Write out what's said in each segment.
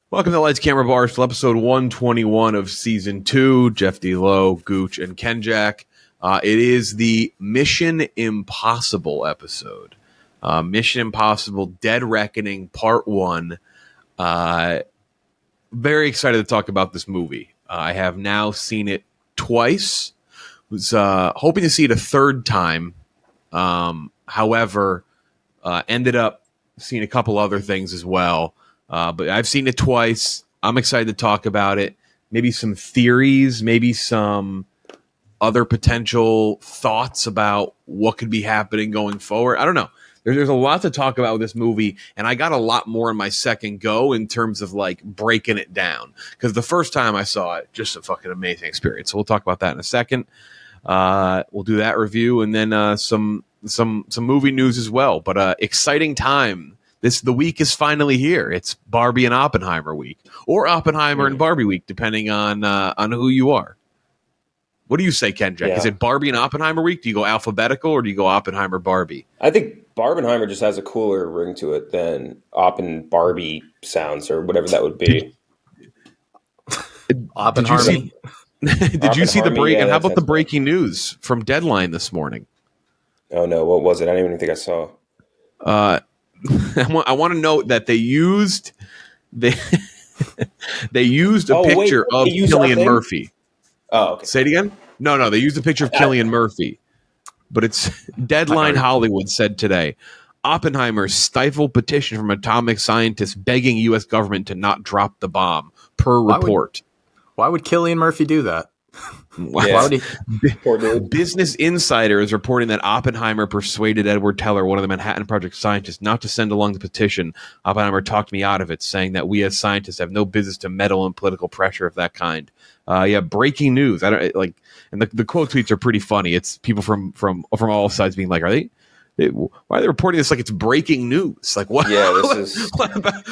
Welcome to Lights Camera Barstool, episode 121 of season 2. Jeff D. Lowe, Gooch, and Kenjack. It is the Mission Impossible episode. Mission Impossible Dead Reckoning Part 1. Very excited to talk about this movie. I have now seen it twice. Was hoping to see it a third time. However, ended up seeing a couple other things as well. But I've seen it twice. I'm excited to talk about it. Maybe some theories, maybe some other potential thoughts about what could be happening going forward. I don't know. There's a lot to talk about with this movie, and I got a lot more in my second go in terms of like breaking it down. Because the first time I saw it, just a fucking amazing experience. So we'll talk about that in a second. We'll do that review, and then some movie news as well. But exciting time. The week is finally here. It's Barbie and Oppenheimer week, or Oppenheimer and Barbie week, depending on who you are. What do you say, Ken Jack? Yeah. Is it Barbie and Oppenheimer week? Do you go alphabetical or do you go Oppenheimer Barbie? I think Barbenheimer just has a cooler ring to it than Oppen Barbie sounds or whatever that would be. Oppenheimer. Did you see the break? Yeah, and how about the that's breaking news from Deadline this morning? Oh no, what was it? I don't even think I saw. I want to note that they used a picture of Cillian Murphy. Oh, okay. Say it again? No. They used a picture of Cillian Murphy. But it's Deadline Hollywood said today, Oppenheimer stifled petition from atomic scientists begging U.S. government to not drop the bomb, per report. Why would Cillian Murphy do that? Why would he? Poor dude. Business Insider is reporting that Oppenheimer persuaded Edward Teller, one of the Manhattan Project scientists, not to send along the petition. Oppenheimer talked me out of it, saying that we as scientists have no business to meddle in political pressure of that kind. Breaking news. I don't like, and the quote tweets are pretty funny. It's people from all sides being like, why are they reporting this like it's breaking news? Like what? Yeah, this is what about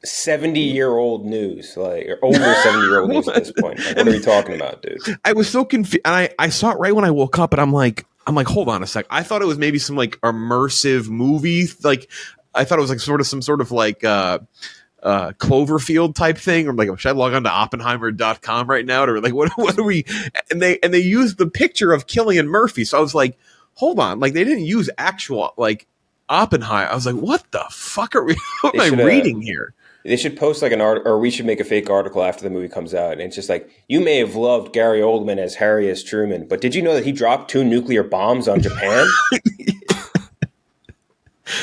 70-year-old news, like or over 70-year-old news at this point. Like, what are we talking about, dude? I was so confused, and I saw it right when I woke up, and I'm like, hold on a sec. I thought it was maybe some like immersive movie, like I thought it was like some sort of like Cloverfield type thing, or like should I log on to Oppenheimer.com right now, or like what are we? And they used the picture of Cillian Murphy, so I was like, hold on, like they didn't use actual like Oppenheimer. I was like, what the fuck are we? What am I reading here? They should post like an art, or we should make a fake article after the movie comes out. And it's just like, you may have loved Gary Oldman as Harry S. Truman, but did you know that he dropped 2 nuclear bombs on Japan?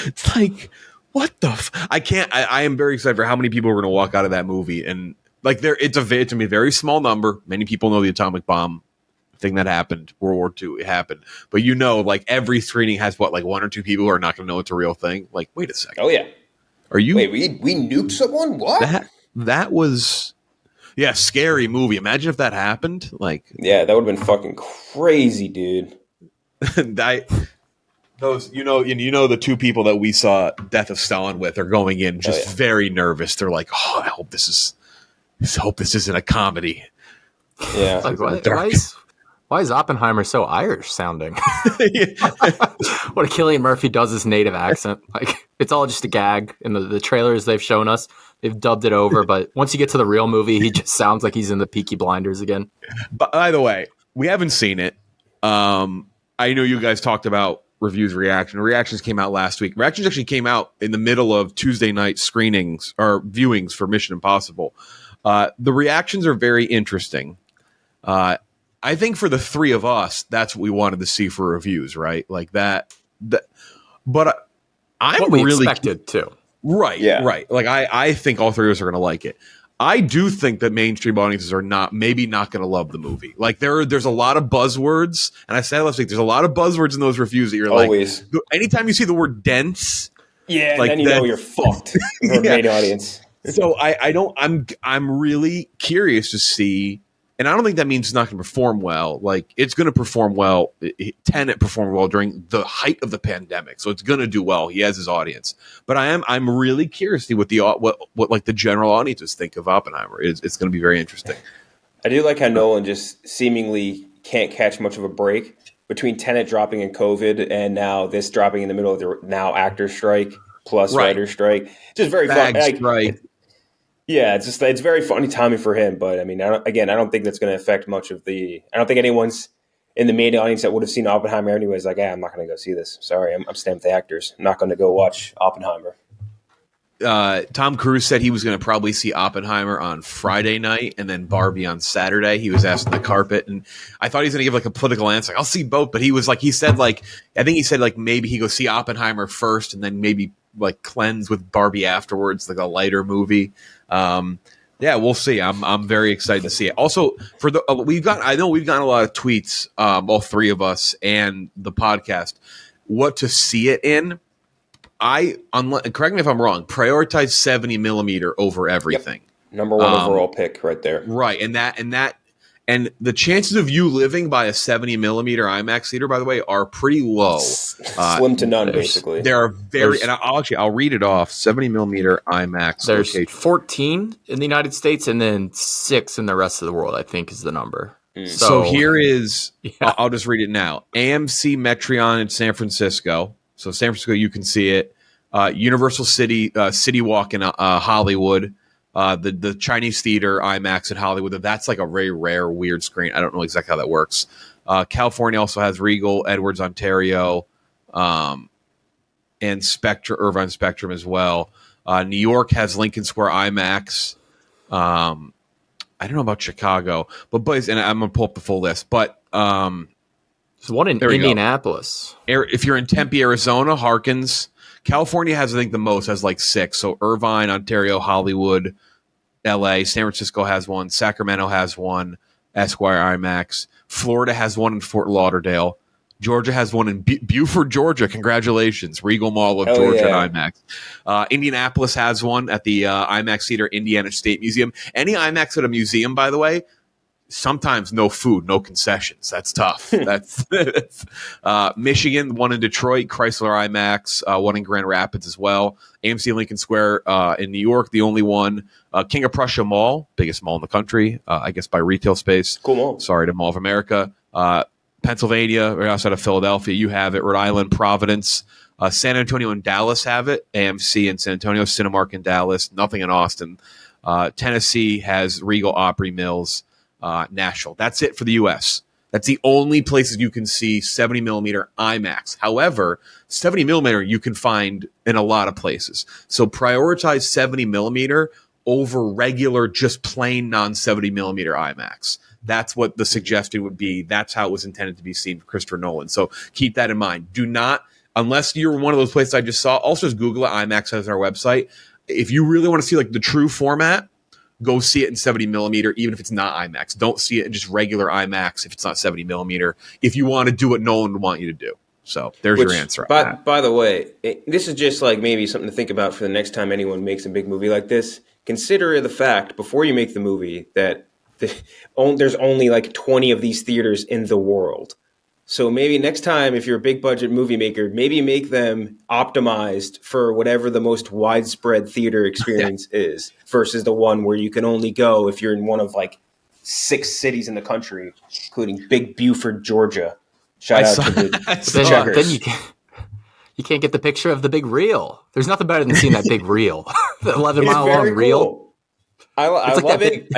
It's like, what the? I am very excited for how many people are going to walk out of that movie, and like it's a very small number. Many people know the atomic bomb thing that happened, World War II. It happened, but like every screening has like 1 or 2 people who are not going to know it's a real thing. Like, wait a second. Oh yeah. Are you? Wait, we nuked someone? What? That was, scary movie. Imagine if that happened. Like, yeah, that would have been fucking crazy, dude. Those, the 2 people that we saw Death of Stalin with are going in just very nervous. They're like, oh, I hope this isn't a comedy. Yeah. Like, why is Oppenheimer so Irish sounding? What Cillian Murphy does his native accent. Like, it's all just a gag in the trailers they've shown us. They've dubbed it over, but once you get to the real movie, he just sounds like he's in the Peaky Blinders again. But by the way, we haven't seen it. I know you guys talked about reactions came out last week. Reactions actually came out in the middle of Tuesday night screenings or viewings for Mission Impossible. The reactions are very interesting. I think for the 3 of us, that's what we wanted to see for reviews, right? Like that. But I'm what we really expected too. Right, yeah. Right. Like I think all 3 of us are going to like it. I do think that mainstream audiences are not going to love the movie. Like there's a lot of buzzwords, and I said last week, there's a lot of buzzwords in those reviews that you're always. Like, anytime you see the word dense, yeah, like then you know you're fucked for a main audience. So I'm really curious to see. And I don't think that means it's not going to perform well. Like, it's going to perform well. Tenet performed well during the height of the pandemic, so it's going to do well. He has his audience, but I'm really curious to see what like the general audiences think of Oppenheimer. It's going to be very interesting. I do like how Nolan just seemingly can't catch much of a break between Tenet dropping in COVID and now this dropping in the middle of the now actor strike plus writer strike. Just very fun. Strike. Yeah, it's very funny timing for him, but I mean, I don't think that's going to affect much of the. I don't think anyone's in the main audience that would have seen Oppenheimer anyways. Like, I'm not going to go see this. Sorry, I'm staying with the actors. I'm not going to go watch Oppenheimer. Tom Cruise said he was going to probably see Oppenheimer on Friday night and then Barbie on Saturday. He was asked on the carpet, and I thought he was going to give like a political answer. Like, I'll see both, but I think he said like maybe he go see Oppenheimer first and then maybe like cleanse with Barbie afterwards, like a lighter movie. Yeah, we'll see. I'm very excited to see it. Also, for we've gotten a lot of tweets, all three of us and the podcast, what to see it in. Correct me if I'm wrong, prioritize 70 millimeter over everything. Yep. Number one overall pick right there. Right. And the chances of you living by a 70 millimeter IMAX theater, by the way, are pretty low. Slim to none, basically. There are and I'll read it off. 70 millimeter IMAX. There's location. 14 in the United States and then 6 in the rest of the world, I think is the number. So here is, I'll just read it now. AMC Metreon in San Francisco. So San Francisco, you can see it. Universal City Walk in Hollywood. The Chinese Theater IMAX in Hollywood. That's like a very rare, weird screen. I don't know exactly how that works. California also has Regal, Edwards, Ontario, and Irvine Spectrum as well. New York has Lincoln Square IMAX. I don't know about Chicago, but boys, and I'm gonna pull up the full list. But there's one in Indianapolis. If you're in Tempe, Arizona, Harkins. California has, I think, the most, has like 6. So Irvine, Ontario, Hollywood, LA, San Francisco has one. Sacramento has one. Esquire IMAX. Florida has one in Fort Lauderdale. Georgia has one in Beaufort, Georgia. Congratulations. Regal Mall of Georgia IMAX. Indianapolis has one at the IMAX Theater, Indiana State Museum. Any IMAX at a museum, by the way, sometimes no food, no concessions. That's tough. That's Michigan, one in Detroit, Chrysler IMAX, one in Grand Rapids as well. AMC Lincoln Square in New York, the only one. King of Prussia Mall, biggest mall in the country, I guess by retail space. Cool mall. Sorry to Mall of America. Pennsylvania, right outside of Philadelphia, you have it. Rhode Island, Providence. San Antonio and Dallas have it. AMC in San Antonio, Cinemark in Dallas, nothing in Austin. Tennessee has Regal, Opry Mills. Nashville. That's it for the U.S. That's the only places you can see 70 millimeter IMAX. However, 70 millimeter you can find in a lot of places. So prioritize 70 millimeter over regular, just plain non 70 millimeter IMAX. That's what the suggestion would be. That's how it was intended to be seen for Christopher Nolan. So keep that in mind. Do not, unless you're one of those places I just saw, also just Google it. IMAX has our website. If you really want to see like the true format, go see it in 70 millimeter, even if it's not IMAX. Don't see it in just regular IMAX if it's not 70 millimeter. If you want to do what Nolan would want you to do. So there's your answer. By the way, this is just like maybe something to think about for the next time anyone makes a big movie like this. Consider the fact before you make the movie that there's only like 20 of these theaters in the world. So maybe next time, if you're a big budget movie maker, maybe make them optimized for whatever the most widespread theater experience is versus the one where you can only go if you're in one of like 6 cities in the country, including Big Beaufort, Georgia. Shout out to the Checkers. Then you can't get the picture of the big reel. There's nothing better than seeing that big reel, the 11-mile long reel. I love it.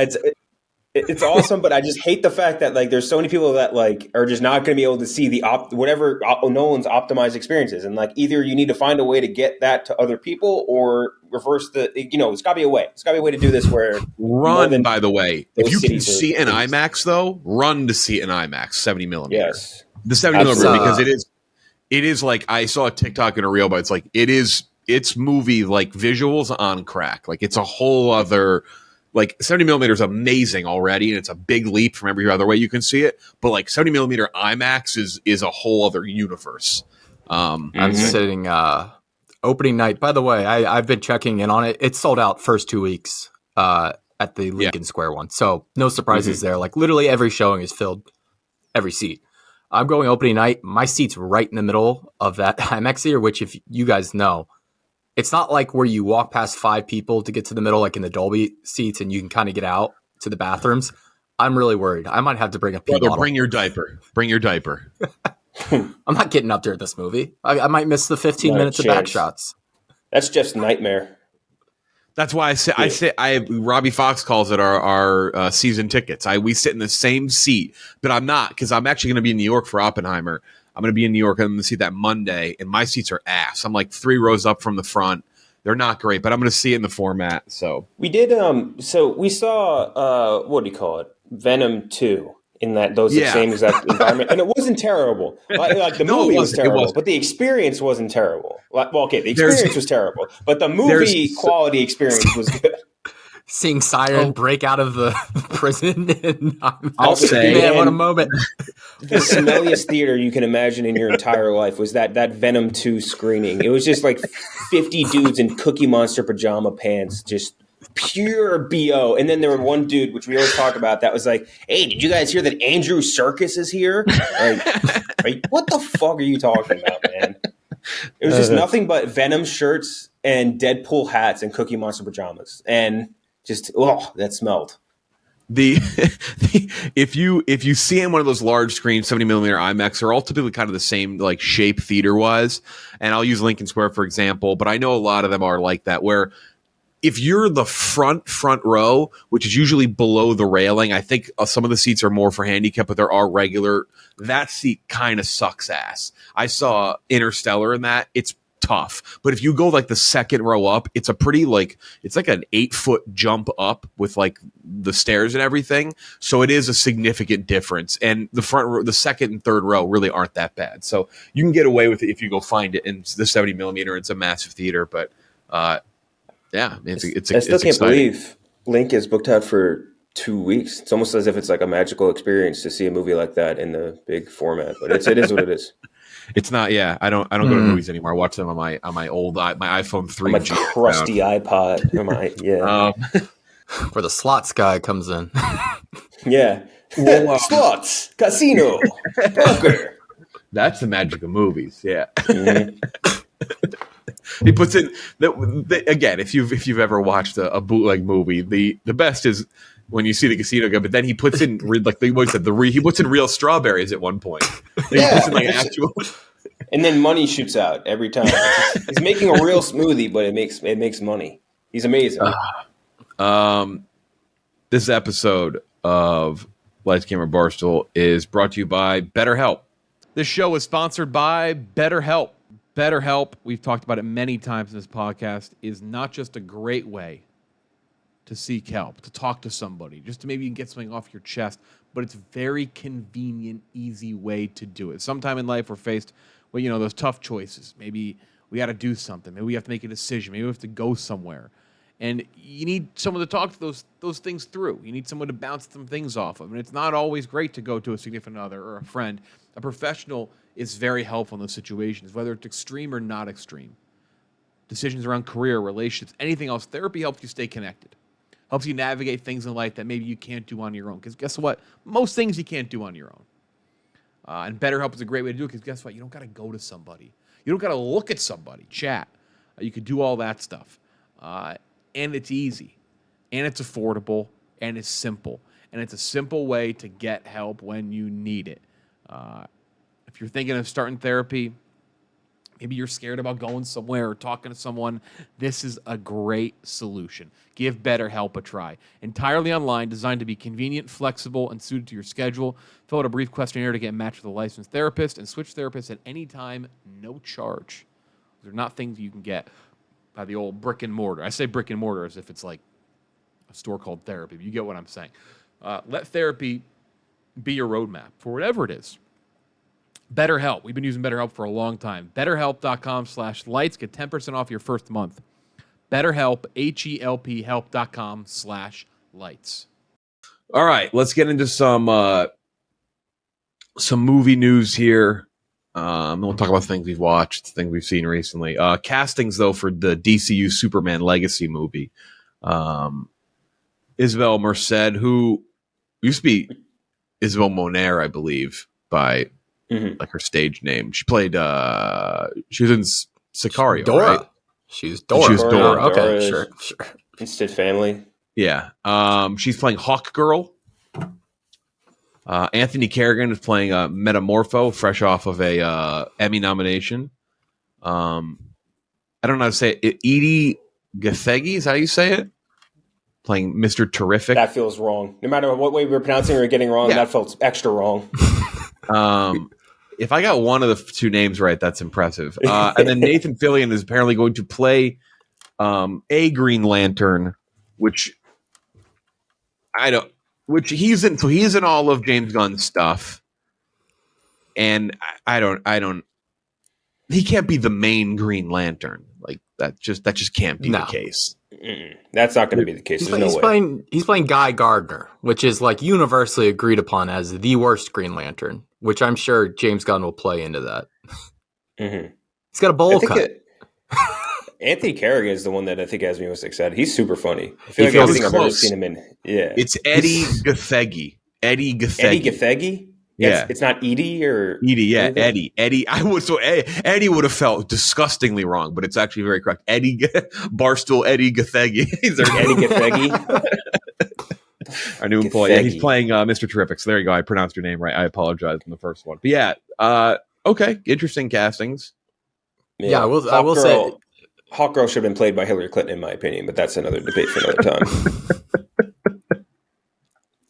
It's awesome, but I just hate the fact that like there's so many people that like are just not going to be able to see the whatever Nolan's optimized experiences, and like either you need to find a way to get that to other people or reverse it's got to be a way. It's got to be a way to do this where by the way, if you can see it in IMAX though, run to see it in IMAX 70 millimeter. Yes, the 70 millimeter because it is like I saw a TikTok in a reel, but it's like it's movie like visuals on crack. Like it's a whole other. Like 70 millimeter is amazing already, and it's a big leap from every other way you can see it. But like 70 millimeter IMAX is a whole other universe. I'm sitting opening night. By the way, I've been checking in on it. It's sold out first 2 weeks at the Lincoln Square one, so no surprises there. Like literally every showing is filled, every seat. I'm going opening night. My seat's right in the middle of that IMAX theater, which if you guys know. It's not like where you walk past 5 people to get to the middle, like in the Dolby seats, and you can kind of get out to the bathrooms. I'm really worried. I might have to bring a pee bottle. Bring your diaper. Bring your diaper. I'm not getting up there at this movie. I might miss the 15 minutes of back shots. That's just nightmare. That's why Robbie Fox calls it our season tickets. We sit in the same seat, but I'm not, because I'm actually going to be in New York for Oppenheimer. I'm going to be in New York. I'm going to see that Monday, and my seats are ass. I'm like 3 rows up from the front. They're not great, but I'm going to see it in the format. So we did. So we saw what do you call it? Venom 2 in those same exact environment, and it wasn't terrible. Like the movie was terrible, but the experience wasn't terrible. The experience was terrible, but the movie quality experience was good. Seeing Siren break out of the prison, and I'll say, man, what a moment! The smelliest theater you can imagine in your entire life was that Venom 2 screening. It was just like 50 dudes in Cookie Monster pajama pants, just pure BO. And then there were one dude, which we always talk about, that was like, "Hey, did you guys hear that Andrew Serkis is here?" Like, what the fuck are you talking about, man? It was just nothing but Venom shirts and Deadpool hats and Cookie Monster pajamas, and just that smelled. If you see in one of those large screen 70mm IMAX, they're all typically kind of the same like shape theater wise. And I'll use Lincoln Square for example, but I know a lot of them are like that, where if you're the front row, which is usually below the railing, I think some of the seats are more for handicap, but there are regular. That seat kind of sucks ass. I saw Interstellar in that. It's tough. But if you go like the second row up, it's a pretty it's like an 8-foot jump up with like the stairs and everything. So it is a significant difference. And the front row, the second and third row really aren't that bad. So you can get away with it if you go find it in the 70mm. It's a massive theater, but it's I still can't exciting. believe Link is booked out for 2 weeks. It's almost as if it's like a magical experience to see a movie like that in the big format. But it is what it is. It's not. Yeah, I don't go to movies anymore. I watch them on my old my iPhone 3. My crusty iPod. Where the slots guy comes in. Yeah. Well, slots, casino, poker. That's the magic of movies. Yeah. Mm-hmm. He puts in again. If you've ever watched a bootleg movie, the best is when you see the casino guy, but then he puts in he puts in real strawberries at one point. He puts in actual, and then money shoots out every time. He's making a real smoothie, but it makes money. He's amazing. This episode of Lights Camera Barstool is brought to you by BetterHelp. This show is sponsored by BetterHelp. BetterHelp, we've talked about it many times in this podcast, is not just a great way to seek help, to talk to somebody, just to maybe you can get something off your chest, but it's a very convenient, easy way to do it. Sometime in life we're faced with, those tough choices. Maybe we got to do something. Maybe we have to make a decision. Maybe we have to go somewhere. And you need someone to talk to those things through. You need someone to bounce some things off of. And it's not always great to go to a significant other or a friend. A professional is very helpful in those situations, whether it's extreme or not extreme. Decisions around career, relationships, anything else. Therapy helps you stay connected. Helps you navigate things in life that maybe you can't do on your own. Because guess what? Most things you can't do on your own. And BetterHelp is a great way to do it because guess what? You don't got to go to somebody. You don't got to look at somebody, chat. You can do all that stuff. And it's easy. And it's affordable. And it's simple. And it's a simple way to get help when you need it. If you're thinking of starting therapy, maybe you're scared about going somewhere or talking to someone, this is a great solution. Give BetterHelp a try. Entirely online, designed to be convenient, flexible, and suited to your schedule. Fill out a brief questionnaire to get matched with a licensed therapist and switch therapists at any time, no charge. They're not things you can get by the old brick and mortar. I say brick and mortar as if it's like a store called Therapy, but you get what I'm saying. Let therapy be your roadmap for whatever it is. BetterHelp. We've been using BetterHelp for a long time. BetterHelp.com/lights. Get 10% off your first month. BetterHelp, HELP, help.com/lights. All right, let's get into some movie news here. We'll talk about things we've watched, things we've seen recently. Castings, though, for the DCU Superman Legacy movie. Isabel Merced, who used to be Isabel Moner, I believe, by like her stage name. She played. She was in Sicario, Dora. right? She's Dora. She was Dora. Okay, sure. Instant Family. Yeah. She's playing Hawk Girl. Anthony Carrigan is playing Metamorpho, fresh off of a Emmy nomination. I don't know how to say it. Gathegi, is that how you say it? Playing Mr. Terrific. That feels wrong. No matter what way we're pronouncing or getting wrong, that felt extra wrong. If I got one of the two names right, that's impressive. And then Nathan Fillion is apparently going to play a Green Lantern, which he's in. So he's in all of James Gunn's stuff, and I don't. He can't be the main Green Lantern. Like that just can't be the case. That's not going to be the case. There's no way. He's playing Guy Gardner, which is like universally agreed upon as the worst Green Lantern, which I'm sure James Gunn will play into that. Mm-hmm. He's got a bowl cut. Anthony Carrigan is the one that I think has me most excited. He's super funny. I feel like everything I've ever seen him in. Yeah, it's Eddie Gathegi. Eddie Gathegi. Yeah, it's not Edie or Edie. Yeah, anything? Eddie. Eddie would have felt disgustingly wrong, but it's actually very correct. Eddie Barstool Eddie Gathegi. Eddie Gathegi. Our new employee. Yeah, he's playing Mr. Terrific. So there you go. I pronounced your name right. I apologize in the first one. But yeah, okay, interesting castings. Yeah, I will say Hawkgirl should have been played by Hillary Clinton, in my opinion, but that's another debate for another time.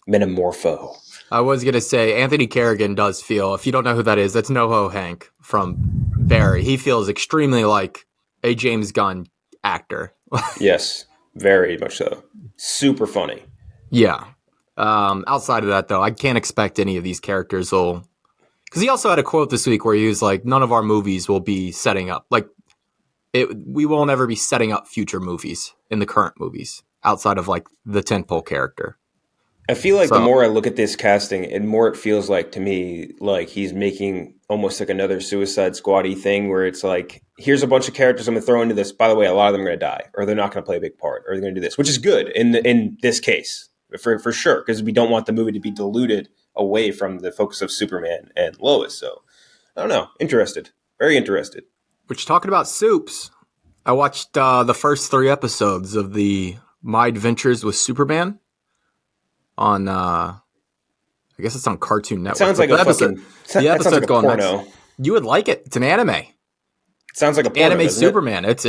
Metamorpho. I was going to say, Anthony Carrigan does feel, if you don't know who that is, that's NoHo Hank from Barry. He feels extremely like a James Gunn actor. Yes, very much so. Super funny. Yeah. Outside of that, though, I can't expect any of these characters will... Because he also had a quote this week where he was like, none of our movies will be setting up. Like, we won't ever be setting up future movies in the current movies outside of, like, the tentpole character. I feel like the more I look at this casting, and more it feels like to me like he's making almost like another Suicide Squad-y thing where it's like, here's a bunch of characters I'm going to throw into this. By the way, a lot of them are going to die, or they're not going to play a big part, or they're going to do this, which is good in this case for sure, because we don't want the movie to be diluted away from the focus of Superman and Lois. So I don't know. Interested. Very interested. Which, talking about soups, I watched the first 3 episodes of the My Adventures with Superman. On, I guess it's on Cartoon Network. It sounds like the episode's going porno. Nuts. You would like it. It's an anime. It sounds like a porno, anime Superman. It's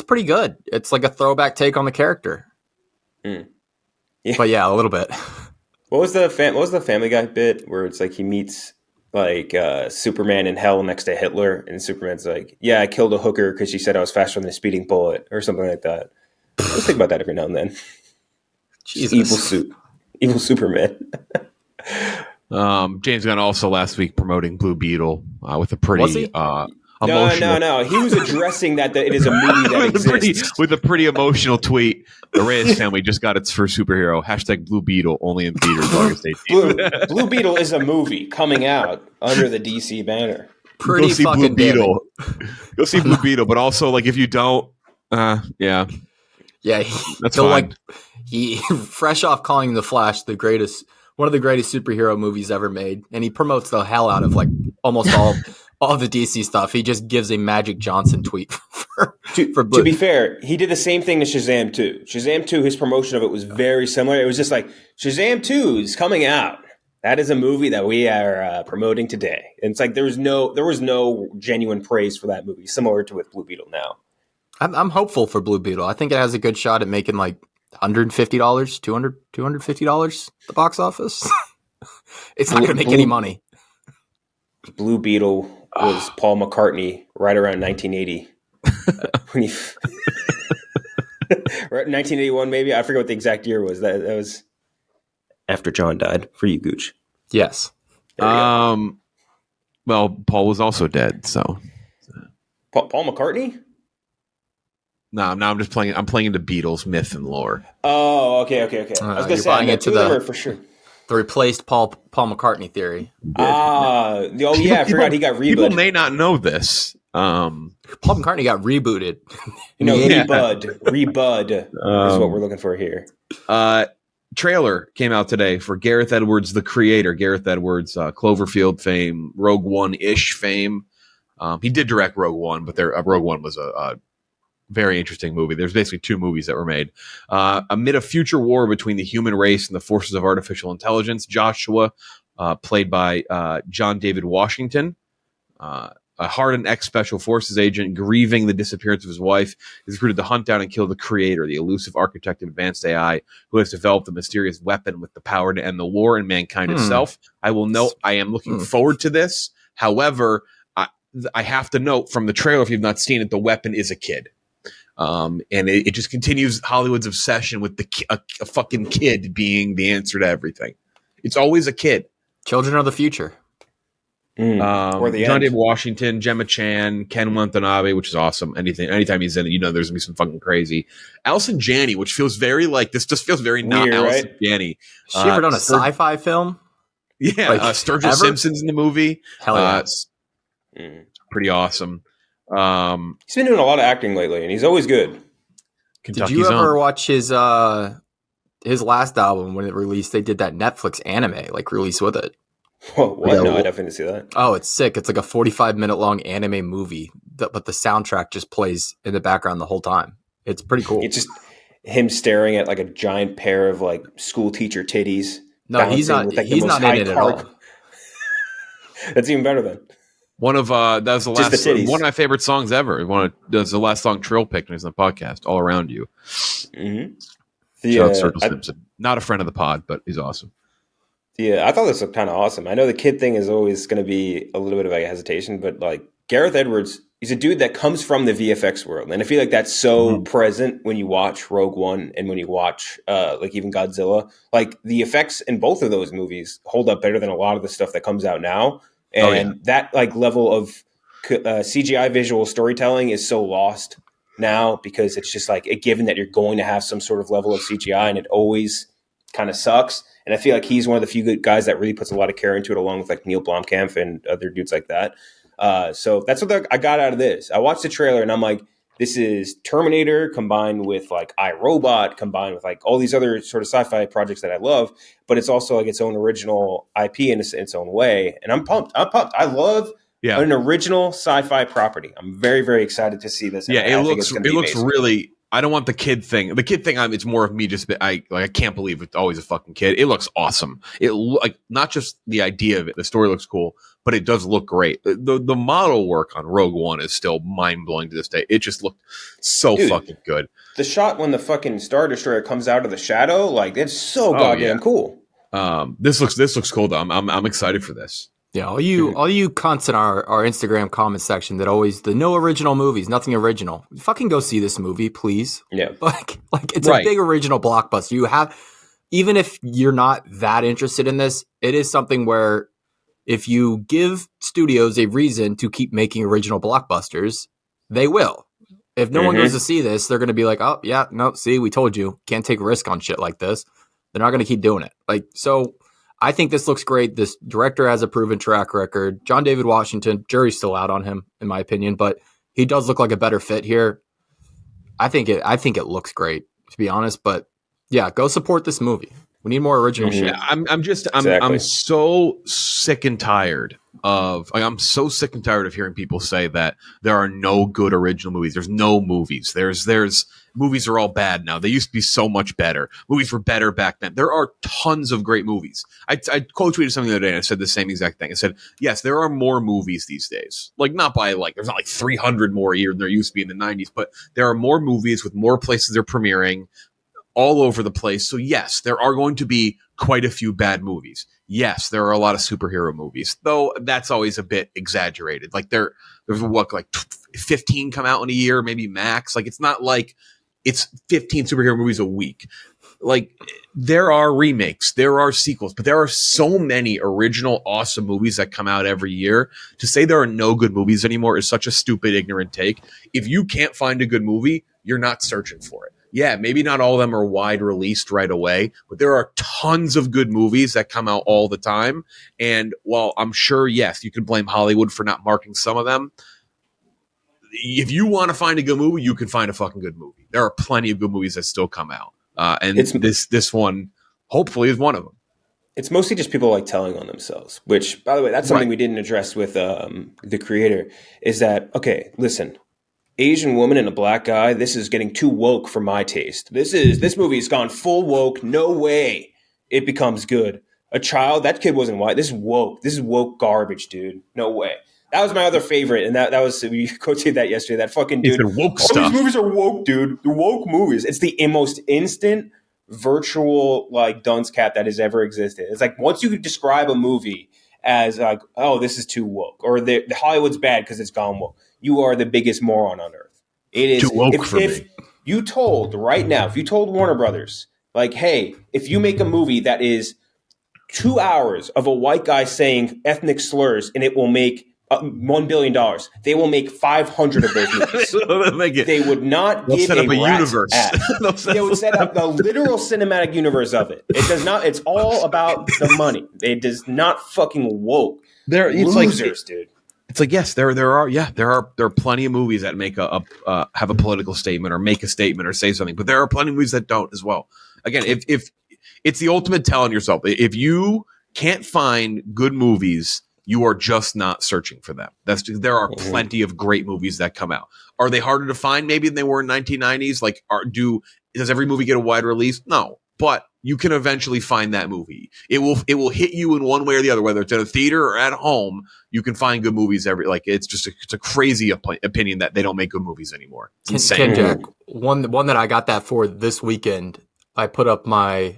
pretty good. It's like a throwback take on the character. Yeah. But yeah, a little bit. What was the Family Guy bit where it's like he meets like Superman in hell next to Hitler, and Superman's like, "Yeah, I killed a hooker because she said I was faster than a speeding bullet," or something like that. I just think about that every now and then. Jesus. Evil Superman. James Gunn also last week promoting Blue Beetle with a pretty emotional... No. He was addressing that it is a movie that exists. With a pretty emotional tweet. The Reyes family just got its first superhero. # Blue Beetle, only in theaters August 18th. Blue Beetle is a movie coming out under the DC banner. Pretty fucking Blue Beetle. Go see Blue Beetle, but also, like, if you don't, yeah. Yeah, that's fine. Like, he fresh off calling The Flash one of the greatest superhero movies ever made, and he promotes the hell out of like almost all the DC stuff. He just gives a Magic Johnson tweet for Blue. To be fair, he did the same thing to Shazam 2. Shazam 2, his promotion of it was very similar. It was just like, Shazam 2 is coming out. That is a movie that we are promoting today. And it's like there was no genuine praise for that movie, similar to with Blue Beetle now. I'm hopeful for Blue Beetle. I think it has a good shot at making like $150, $250 the box office. It's not going to make any money. Blue Beetle was Paul McCartney right around 1980. Right, 1981 maybe. I forget what the exact year was. That was after John died. For you, Gooch. Yes. Well, Paul was also dead. So Paul McCartney. No, I'm just playing. I'm playing into Beatles myth and lore. Oh, okay. I was going to say, buying into the for sure. The replaced Paul McCartney theory. I forgot he got rebooted. People may not know this. Paul McCartney got rebooted. Rebud is what we're looking for here. Trailer came out today for Gareth Edwards, the creator. Gareth Edwards, Cloverfield fame, Rogue One-ish fame. He did direct Rogue One, but Rogue One was a very interesting movie. There's basically 2 movies that were made. Amid a future war between the human race and the forces of artificial intelligence, Joshua, played by John David Washington, A hardened ex-special forces agent grieving the disappearance of his wife is recruited to hunt down and kill the creator, the elusive architect of advanced AI who has developed a mysterious weapon with the power to end the war and mankind itself. I will note I am looking forward to this. However, I have to note from the trailer, if you've not seen it, the weapon is a kid. And it just continues Hollywood's obsession with a fucking kid being the answer to everything. It's always a kid. Children of the future. Or the John end. David Washington, Gemma Chan, Ken Watanabe, which is awesome. Anytime he's in it, there's gonna be some fucking crazy. Allison Janney, which feels very like this. Just feels very not Weird, Allison right? Janney. She ever done a sci-fi film? Yeah, Like, Sturgill ever? Simpson's in the movie. Hell yeah. It's pretty awesome. He's been doing a lot of acting lately, and he's always good. Kentucky's Did you ever own. watch his last album when it released? They did that Netflix anime release with it. Whoa, what? Yeah, No, I well- definitely didn't see that. Oh, it's sick. It's like a 45-minute long anime movie, but the soundtrack just plays in the background the whole time. It's pretty cool. It's just him staring at like a giant pair of like school teacher titties. No, he's bouncing not. with, like, the He's most not in high it at carb. all. That's even better then. One of that was the Just last the titties. one of my favorite songs ever. That's the last song Trill picked in the podcast, All Around You. Mm-hmm. Shout out Sturgill Simpson. Not a friend of the pod, but he's awesome. Yeah, I thought this looked kind of awesome. I know the kid thing is always going to be a little bit of a hesitation, but like Gareth Edwards, he's a dude that comes from the VFX world, and I feel like that's so present when you watch Rogue One and when you watch like even Godzilla. Like the effects in both of those movies hold up better than a lot of the stuff that comes out now, and that like level of CGI visual storytelling is so lost now because it's just like a given that you're going to have some sort of level of CGI, and it always kind of sucks. And I feel like he's one of the few good guys that really puts a lot of care into it, along with like Neil Blomkamp and other dudes like that. So that's what I got out of this. I watched the trailer and I'm like, this is Terminator combined with like iRobot, combined with like all these other sort of sci-fi projects that I love, but it's also like its own original IP in its own way. And I'm pumped. I love an original sci-fi property. I'm very, very excited to see this. Yeah, it looks amazing. really. I don't want the kid thing. The kid thing, it's more of me. Just I can't believe it's always a fucking kid. It looks awesome. Like not just the idea of it. The story looks cool, but it does look great. The model work on Rogue One is still mind blowing to this day. It just looked so fucking good. The shot when the fucking Star Destroyer comes out of the shadow, like it's so goddamn cool. This looks cool though. I'm excited for this. Yeah, all you cunts in our Instagram comment section that always the no original movies, nothing original. Fucking go see this movie, please. Yeah, like it's a big original blockbuster. You have, even if you're not that interested in this, it is something where if you give studios a reason to keep making original blockbusters, they will. If no one goes to see this, they're going to be like, oh yeah, no, see, we told you, can't take a risk on shit like this. They're not going to keep doing it. Like so. I think this looks great. This director has a proven track record. John David Washington, jury's still out on him, in my opinion, but he does look like a better fit here. I think it looks great, to be honest. But yeah, go support this movie. We need more original shit. Yeah, I'm so sick and tired of hearing people say that there are no good original movies. There's no movies. There's movies are all bad now. They used to be so much better. Movies were better back then. There are tons of great movies. I quote tweeted something the other day and I said the same exact thing. I said, yes, there are more movies these days. Like not by like there's not like 300 more a year than there used to be in the 90s, but there are more movies with more places they're premiering all over the place. So yes, there are going to be quite a few bad movies. Yes, there are a lot of superhero movies, though that's always a bit exaggerated. Like there's like 15 come out in a year, maybe max. Like it's not like it's 15 superhero movies a week. Like there are remakes, there are sequels, but there are so many original awesome movies that come out every year. To say there are no good movies anymore is such a stupid, ignorant take. If you can't find a good movie, you're not searching for it. Yeah, maybe not all of them are wide released right away, but there are tons of good movies that come out all the time. And while I'm sure, yes, you can blame Hollywood for not marking some of them, if you want to find a good movie, you can find a fucking good movie. There are plenty of good movies that still come out. And this one, hopefully, is one of them. It's mostly just people like telling on themselves, which, by the way, that's something we didn't address with the creator, is that, okay, listen, Asian woman and a black guy, this is getting too woke for my taste. This movie's gone full woke. No way it becomes good. A child, that kid wasn't white. This is woke. This is woke garbage, dude. No way. That was my other favorite, and that was we quoted that yesterday. That fucking dude. Woke All stuff. these movies are woke, dude. The woke movies. It's the most instant virtual like dunce cap that has ever existed. It's like once you describe a movie as like, oh, this is too woke, or the Hollywood's bad because it's gone woke, you are the biggest moron on earth. It is too woke for me. You told right now, if you told Warner Brothers, like, hey, if you make a movie that is 2 hours of a white guy saying ethnic slurs and it will make $1 billion, they will make 500 of those movies. They would not give set up a universe. They would set up the literal cinematic universe of it. It does not. It's all about the money. It does not fucking woke. They're losers, dude. It's like, yes, there are plenty of movies that make have a political statement or make a statement or say something, but there are plenty of movies that don't as well. Again, if it's the ultimate telling yourself, if you can't find good movies, you are just not searching for them. There are plenty of great movies that come out. Are they harder to find maybe than they were in 1990s? Like, does every movie get a wide release? No, but you can eventually find that movie. It will hit you in one way or the other, whether it's at a theater or at home. You can find good movies it's a crazy opinion that they don't make good movies anymore. It's insane. Jack, one that I got that for this weekend, I put up my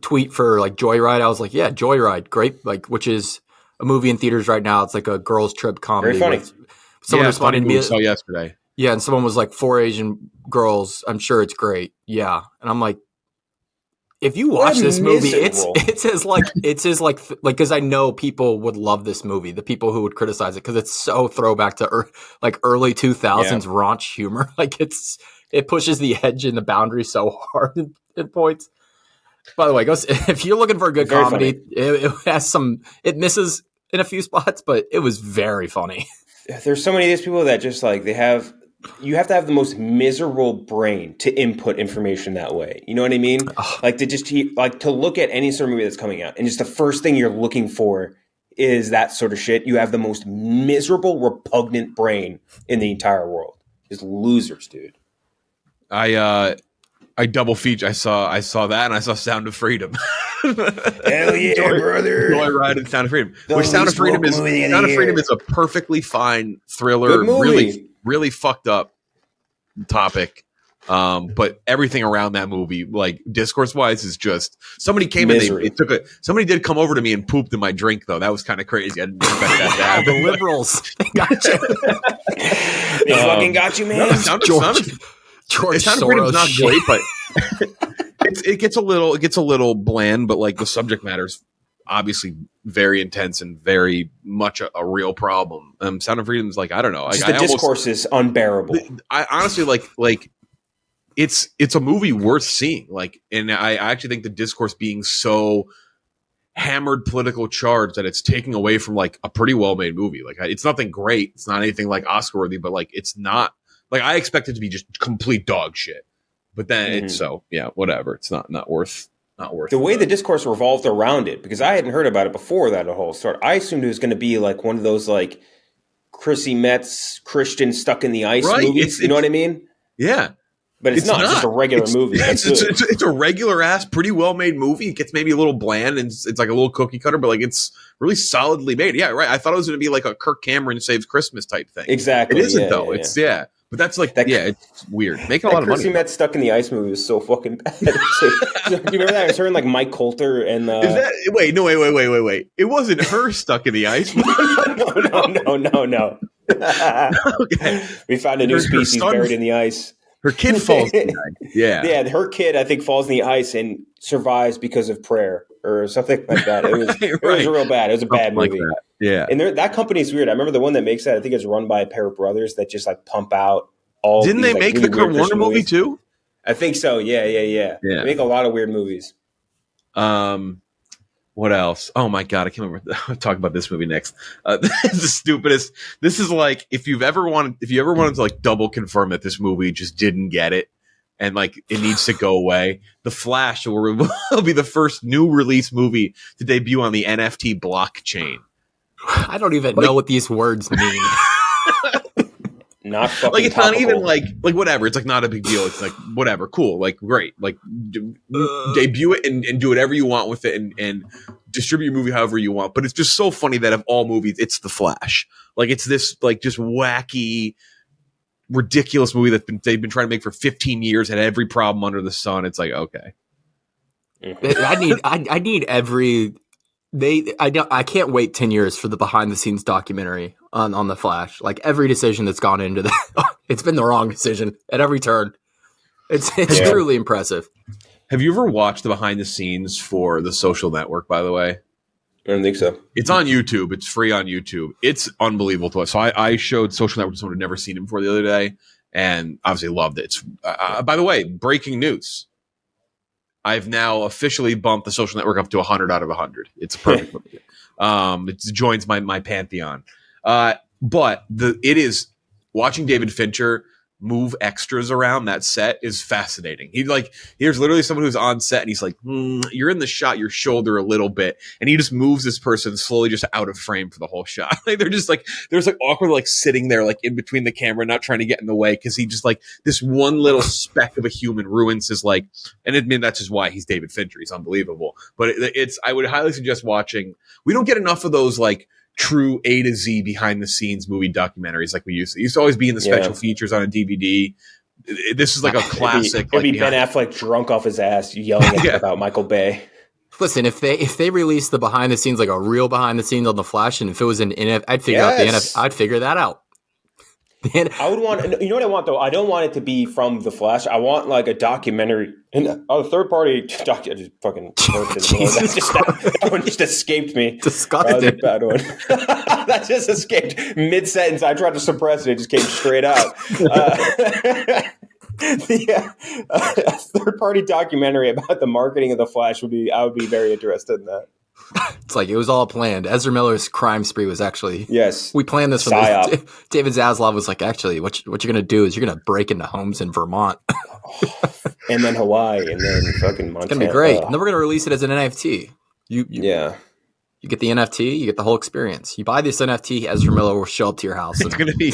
tweet for like Joyride. I was like, yeah, Joyride, great. Like, which is a movie in theaters right now. It's like a girls trip comedy. Very funny. Someone responded to me. Saw yesterday. Yeah, and someone was like, 4 Asian girls. I'm sure it's great. Yeah, and I'm like, if you watch this movie, it's as like because I know people would love this movie. The people who would criticize it because it's so throwback to like early 2000s raunch humor. Like it pushes the edge and the boundary so hard in points. By the way, if you're looking for a good comedy, it has it misses in a few spots, but it was very funny. There's so many of these people that just like you have to have the most miserable brain to input information that way. You know what I mean? Like to look at any sort of movie that's coming out and just the first thing you're looking for is that sort of shit. You have the most miserable, repugnant brain in the entire world. Just losers, dude. I double feature. I saw that and I saw Sound of Freedom. Hell yeah, brother! Joyride and Sound of Freedom. Sound of Freedom is a perfectly fine thriller. Really, really fucked up topic. But everything around that movie, like discourse wise, is just somebody came Misery. in. Somebody did come over to me and pooped in my drink though. That was kind of crazy. I didn't expect that to happen. The liberals got you. They fucking got you, man. George Sound of Freedom's not great, but it gets a little bland. But like the subject matter's obviously very intense and very much a real problem. Sound of Freedom's like, I don't know. The discourse is unbearable. I honestly like it's a movie worth seeing. Like, and I actually think the discourse being so hammered political charge that it's taking away from like a pretty well made movie. Like, it's nothing great. It's not anything like Oscar worthy, but like it's not. Like, I expect it to be just complete dog shit, but then it's whatever. It's not worth. The way the discourse revolved around it, because I hadn't heard about it before that whole start. I assumed it was going to be like one of those like Chrissy Metz Christian Stuck in the Ice movies. You know what I mean? Yeah, but it's not. It's just a regular movie. It's a regular ass, pretty well made movie. It gets maybe a little bland and it's like a little cookie cutter, but like it's really solidly made. Yeah, right. I thought it was going to be like a Kirk Cameron Saves Christmas type thing. Exactly. It isn't though. It's But that's like it's weird. Making a lot of money. Chrissy Metz Stuck in the Ice movie was so fucking bad. Do you remember that? It was her and like Mike Coulter and. Wait! It wasn't her stuck in the ice. No. Okay. We found a new species buried in the ice. Her kid falls in the ice. Yeah, her kid I think falls in the ice and survives because of prayer or something like that. It was real bad. It was a bad movie. Like yeah, and that company's weird. I remember the one that makes that. I think it's run by a pair of brothers that just like pump out all. Didn't they make the Kurt Warner movie too? I think so. Yeah. They make a lot of weird movies. What else? Oh my god, I can't remember. I'll talk about this movie next. This is the stupidest. This is like if you ever wanted to like double confirm that this movie just didn't get it and like it needs to go away. The Flash will be the first new release movie to debut on the NFT blockchain. I don't even know what these words mean. Not fucking like it's topical. not even like whatever. It's like not a big deal. It's like whatever, cool, like great, like debut it and do whatever you want with it and distribute your movie however you want. But it's just so funny that of all movies, it's The Flash. Like it's this like just wacky, ridiculous movie they've been trying to make for 15 years, had every problem under the sun. It's like, okay. I need every I can't wait 10 years for the behind the scenes documentary on the Flash. Like every decision that's gone into that, it's been the wrong decision at every turn. It's truly impressive. Have you ever watched the behind the scenes for The Social Network, by the way? I don't think so. It's on YouTube. It's free on YouTube. It's unbelievable to us. So I showed Social Network to someone who'd never seen it before the other day, and obviously loved it. It's by the way, breaking news. I've now officially bumped The Social Network up to 100 out of 100. It's a perfect movie. It joins my pantheon. But it is watching David Fincher move extras around that set is fascinating. Here's literally someone who's on set and he's like, you're in the shot, your shoulder a little bit. And he just moves this person slowly just out of frame for the whole shot. Like they're just like, there's like awkward, like sitting there, like in between the camera, not trying to get in the way. Cause he just like this one little speck of a human ruins his like, and I mean, that's just why he's David Fincher. He's unbelievable. But I would highly suggest watching. We don't get enough of those like true A to Z behind the scenes movie documentaries like we used to. It used to always be in the special features on a DVD. This is like a classic. It'd be Ben Affleck drunk off his ass yelling at him about Michael Bay. Listen, if they released the behind the scenes, like a real behind the scenes on the Flash, and if it was an NF, I'd figure out the NF, I'd figure that out. I would want, you know what I want though? I don't want it to be from the Flash. I want like a documentary, a third party documentary. Just fucking that one just escaped me. Disgusting. That was a bad one. That just escaped mid sentence. I tried to suppress it. It just came straight out. A third party documentary about the marketing of the Flash I would be very interested in that. It's like it was all planned. Ezra Miller's crime spree was actually we planned this. David Zaslav was like, actually, what you're gonna do is you're gonna break into homes in Vermont, and then Hawaii, and then fucking Montana. It's gonna be great. And then we're gonna release it as an NFT. You get the NFT, you get the whole experience. You buy this NFT, Ezra Miller will show up to your house. It's gonna be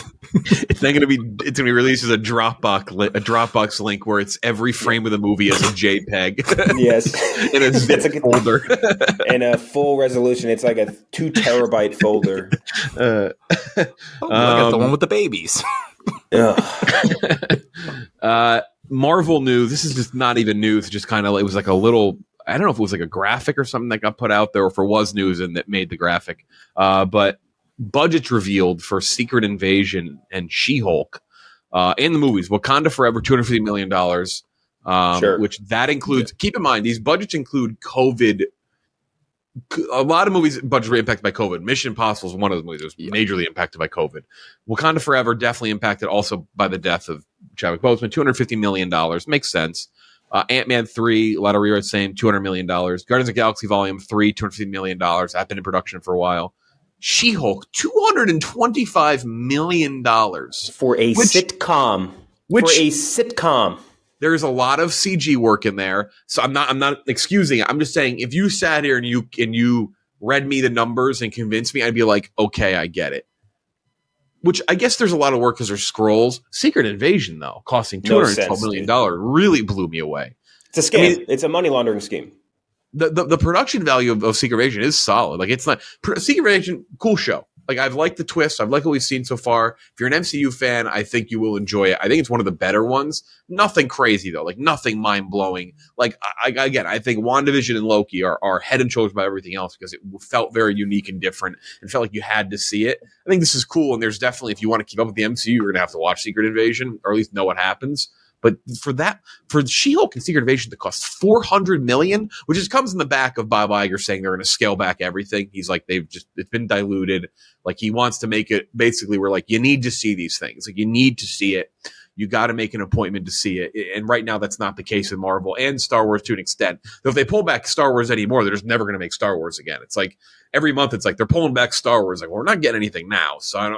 released as a Dropbox link where it's every frame of the movie as a JPEG. Yes, in a zip folder, in a full resolution. It's like a 2 terabyte folder. Look at the one with the babies. Marvel news. This is just not even news. Just kind of, it was like a little. I don't know if it was like a graphic or something that got put out there, or if it was news and that made the graphic. But budgets revealed for Secret Invasion and She-Hulk in the movies. Wakanda Forever, $250 million, which that includes. Keep in mind, these budgets include COVID. A lot of movies' budgets were impacted by COVID. Mission Impossible is one of those movies that was majorly impacted by COVID. Wakanda Forever definitely impacted also by the death of Chadwick Boseman. $250 million. Makes sense. Ant-Man 3, a lot of rewrites saying $200 million. Guardians of the Galaxy Volume 3, $250 million. That's been in production for a while. She-Hulk, $225 million. For a sitcom. There's a lot of CG work in there. So I'm not excusing it. I'm just saying if you sat here and you read me the numbers and convinced me, I'd be like, okay, I get it. Which I guess there's a lot of work because there's scrolls. Secret Invasion, though, costing $212 million, really blew me away. It's a scam. I mean, it's a money laundering scheme. The production value of Secret Invasion is solid. Like it's not Secret Invasion, cool show. Like I've liked the twist. I've liked what we've seen so far. If you're an MCU fan, I think you will enjoy it. I think it's one of the better ones. Nothing crazy though. Like nothing mind blowing. Like I think WandaVision and Loki are head and shoulders above everything else because it felt very unique and different and felt like you had to see it. I think this is cool. And there's definitely, if you want to keep up with the MCU, you're gonna have to watch Secret Invasion or at least know what happens. But for She-Hulk and Secret Invasion to cost $400 million, which just comes in the back of Bob Iger saying they're going to scale back everything. He's like, it's been diluted. Like he wants to make it basically we're like, you need to see these things. Like you need to see it. You got to make an appointment to see it. And right now that's not the case with Marvel and Star Wars to an extent. Though if they pull back Star Wars anymore, they're just never going to make Star Wars again. It's like every month it's like they're pulling back Star Wars. Like, well, we're not getting anything now. So I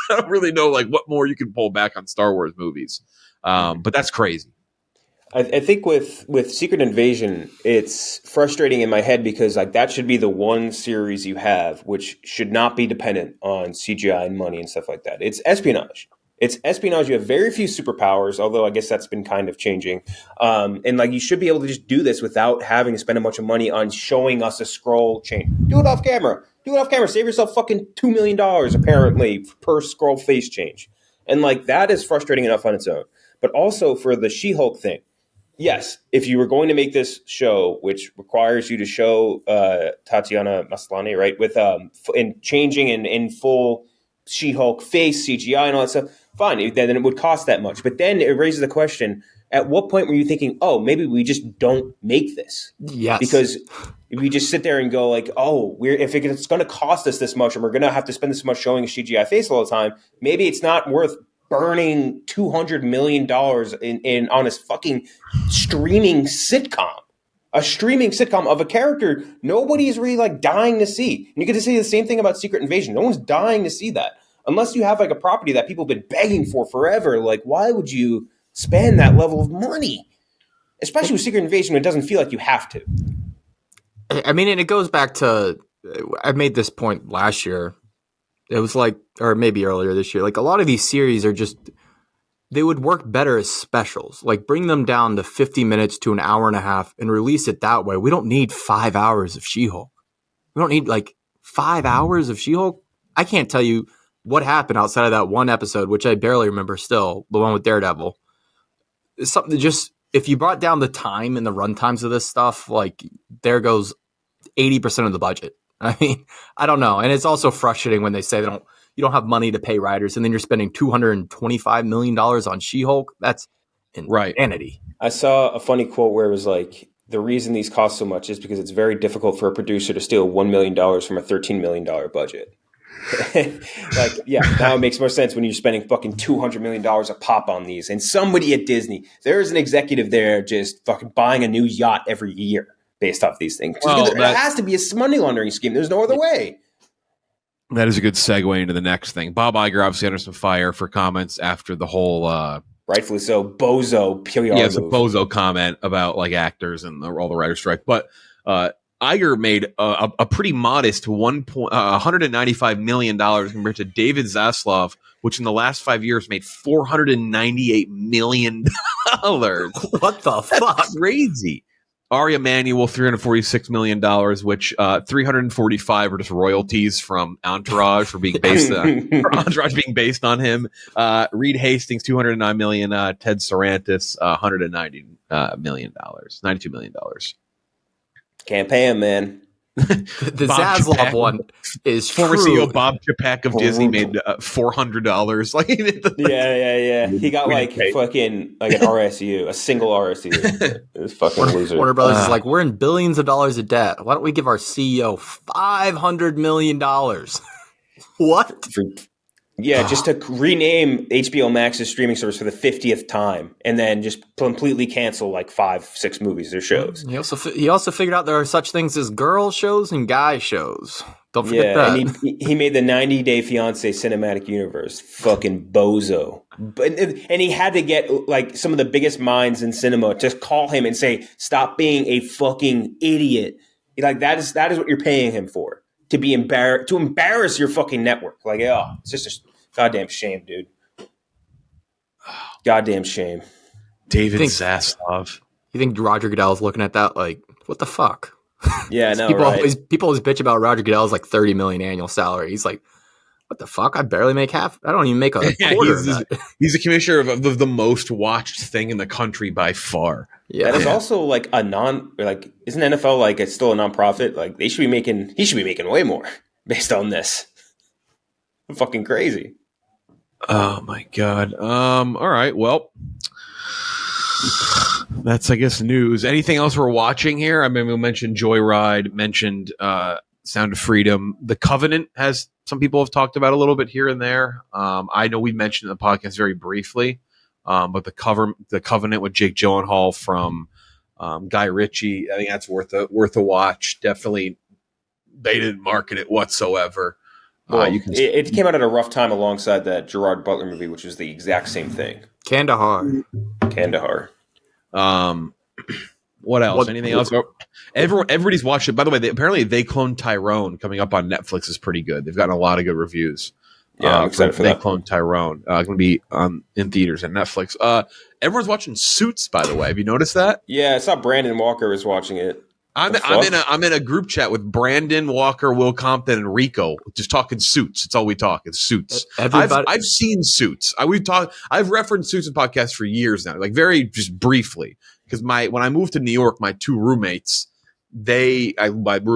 don't really know like what more you can pull back on Star Wars movies. But that's crazy. I think with Secret Invasion, it's frustrating in my head because like that should be the one series you have, which should not be dependent on CGI and money and stuff like that. It's espionage. It's espionage. You have very few superpowers, although I guess that's been kind of changing. And like you should be able to just do this without having to spend a bunch of money on showing us a scroll change. Do it off camera. Save yourself fucking $2 million apparently per scroll face change. And like that is frustrating enough on its own. But also for the She-Hulk thing. Yes, if you were going to make this show, which requires you to show Tatiana Maslany, right, with in changing in full She-Hulk face, CGI, and all that stuff, fine, then it would cost that much. But then it raises the question, at what point were you thinking, oh, maybe we just don't make this? Yes. Because if we just sit there and go like, oh, if it's going to cost us this much and we're going to have to spend this much showing a CGI face all the time, maybe it's not worth burning $200 million in on a fucking streaming sitcom. A streaming sitcom of a character nobody's really like dying to see. And you get to say the same thing about Secret Invasion. No one's dying to see that. Unless you have like a property that people have been begging for forever. Like, why would you spend that level of money? Especially with Secret Invasion when it doesn't feel like you have to. I mean, and it goes back to, I made this point last year. It was like, or maybe earlier this year, like a lot of these series are just, they would work better as specials. Like bring them down to 50 minutes to an hour and a half and release it that way. We don't need 5 hours of She-Hulk. We don't need like 5 hours of She-Hulk. I can't tell you what happened outside of that one episode, which I barely remember still, the one with Daredevil. It's something that just, if you brought down the time and the run times of this stuff, like there goes 80% of the budget. I mean, I don't know. And it's also frustrating when they say you don't have money to pay writers and then you're spending $225 million on She-Hulk. That's insanity. I saw a funny quote where it was like, the reason these cost so much is because it's very difficult for a producer to steal $1 million from a $13 million budget. Like, yeah, now it makes more sense when you're spending fucking $200 million a pop on these. And somebody at Disney, there's an executive there just fucking buying a new yacht every year based off these things. Well, there has to be a money laundering scheme. There's no other way. That is a good segue into the next thing. Bob Iger obviously under some fire for comments after the whole rightfully so bozo PR it's a bozo comment about like actors and all the writer's strike. But Iger made a pretty modest $195 million compared to David Zaslav, which in the last 5 years made $498 million. What the fuck? Crazy. Ari Emanuel, $346 million, which 345 are just royalties from Entourage for being based on Entourage being based on him. Reed Hastings, $209 million. Ted Sarantis, $190 million, $92 million. Can't pay him, man. The Zaslav one is former true. CEO Bob Chapek of Disney made $400. Like, yeah. He got like fucking like an RSU, a single RSU. This fucking loser. Warner Brothers is like, we're in billions of dollars of debt. Why don't we give our CEO $500 million? What? Yeah, just to rename HBO Max's streaming service for the 50th time, and then just completely cancel like 5-6 movies or shows. He also figured out there are such things as girl shows and guy shows. Don't forget that. And he made the 90 Day Fiancé cinematic universe. Fucking bozo. And he had to get like some of the biggest minds in cinema to call him and say, "Stop being a fucking idiot." Like that is what you're paying him for. To embarrass your fucking network. Like, oh, it's just a goddamn shame, dude. Goddamn shame. David Zaslav. You think Roger Goodell's looking at that like, what the fuck? Yeah, no, people always bitch about Roger Goodell's like $30 million annual salary. He's like, what the fuck? I barely make half. I don't even make a quarter of that. He's the commissioner of the most watched thing in the country by far. Yeah, that is also like isn't NFL like it's still a nonprofit? Like he should be making way more based on this. Fucking crazy. Oh my god. All right. Well, that's I guess news. Anything else we're watching here? I mean, we mentioned Joyride, mentioned Sound of Freedom. The Covenant has some people have talked about a little bit here and there. I know we mentioned in the podcast very briefly. But the Covenant with Jake Gyllenhaal from Guy Ritchie, I think that's worth a watch. Definitely, they didn't market it whatsoever. Well, it came out at a rough time alongside that Gerard Butler movie, which was the exact same thing. Kandahar. What else? Anything else? Everybody's watched it. By the way, apparently They Clone Tyrone coming up on Netflix is pretty good. They've gotten a lot of good reviews. Yeah, I'm excited for They that. Clone Tyrone. Going to be in theaters and Netflix. Everyone's watching Suits, by the way. Have you noticed that? Yeah, I saw Brandon Walker was watching it. I'm in a group chat with Brandon Walker, Will Compton, and Rico, just talking Suits. It's all we talk. It's Suits. I've seen Suits. I've referenced Suits in podcasts for years now, like very just briefly, because when I moved to New York, my two roommates, I live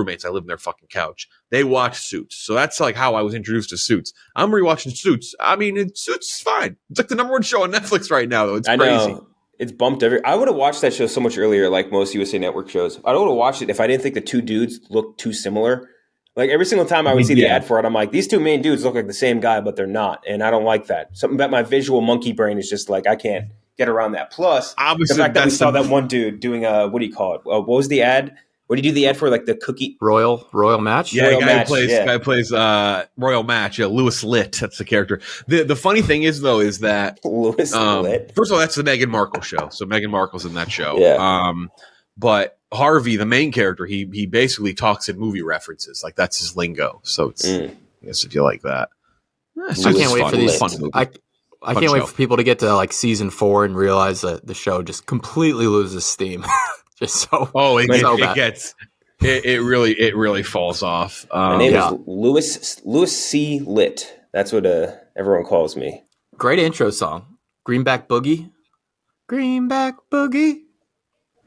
in their fucking couch. They watch Suits, so that's like how I was introduced to Suits. I'm rewatching Suits. I mean, Suits is fine. It's like the #1 show on Netflix right now, though. It's crazy. Know. It's bumped I would have watched that show so much earlier, like most USA Network shows. I would have watched it if I didn't think the two dudes looked too similar. Like every single time I would see the ad for it, I'm like, these two main dudes look like the same guy, but they're not. And I don't like that. Something about my visual monkey brain is just like, I can't get around that. Plus, the fact that we saw that one dude doing what do you call it? What was the ad? What did you do the ad for? Like the cookie Royal Match? Yeah, guy plays Royal Match. Yeah, Louis Litt. That's the character. The funny thing is, though, is that Louis Litt. First of all, that's the Meghan Markle show. So Meghan Markle's in that show. Yeah. But Harvey, the main character, he basically talks in movie references. Like that's his lingo. So it's I guess if you like that. I can't wait for these. I can't wait for people to get to like season 4 and realize that the show just completely loses steam. Just so. Oh, it really falls off. My name is Louis C. Litt. That's what everyone calls me. Great intro song, Greenback Boogie. Greenback Boogie.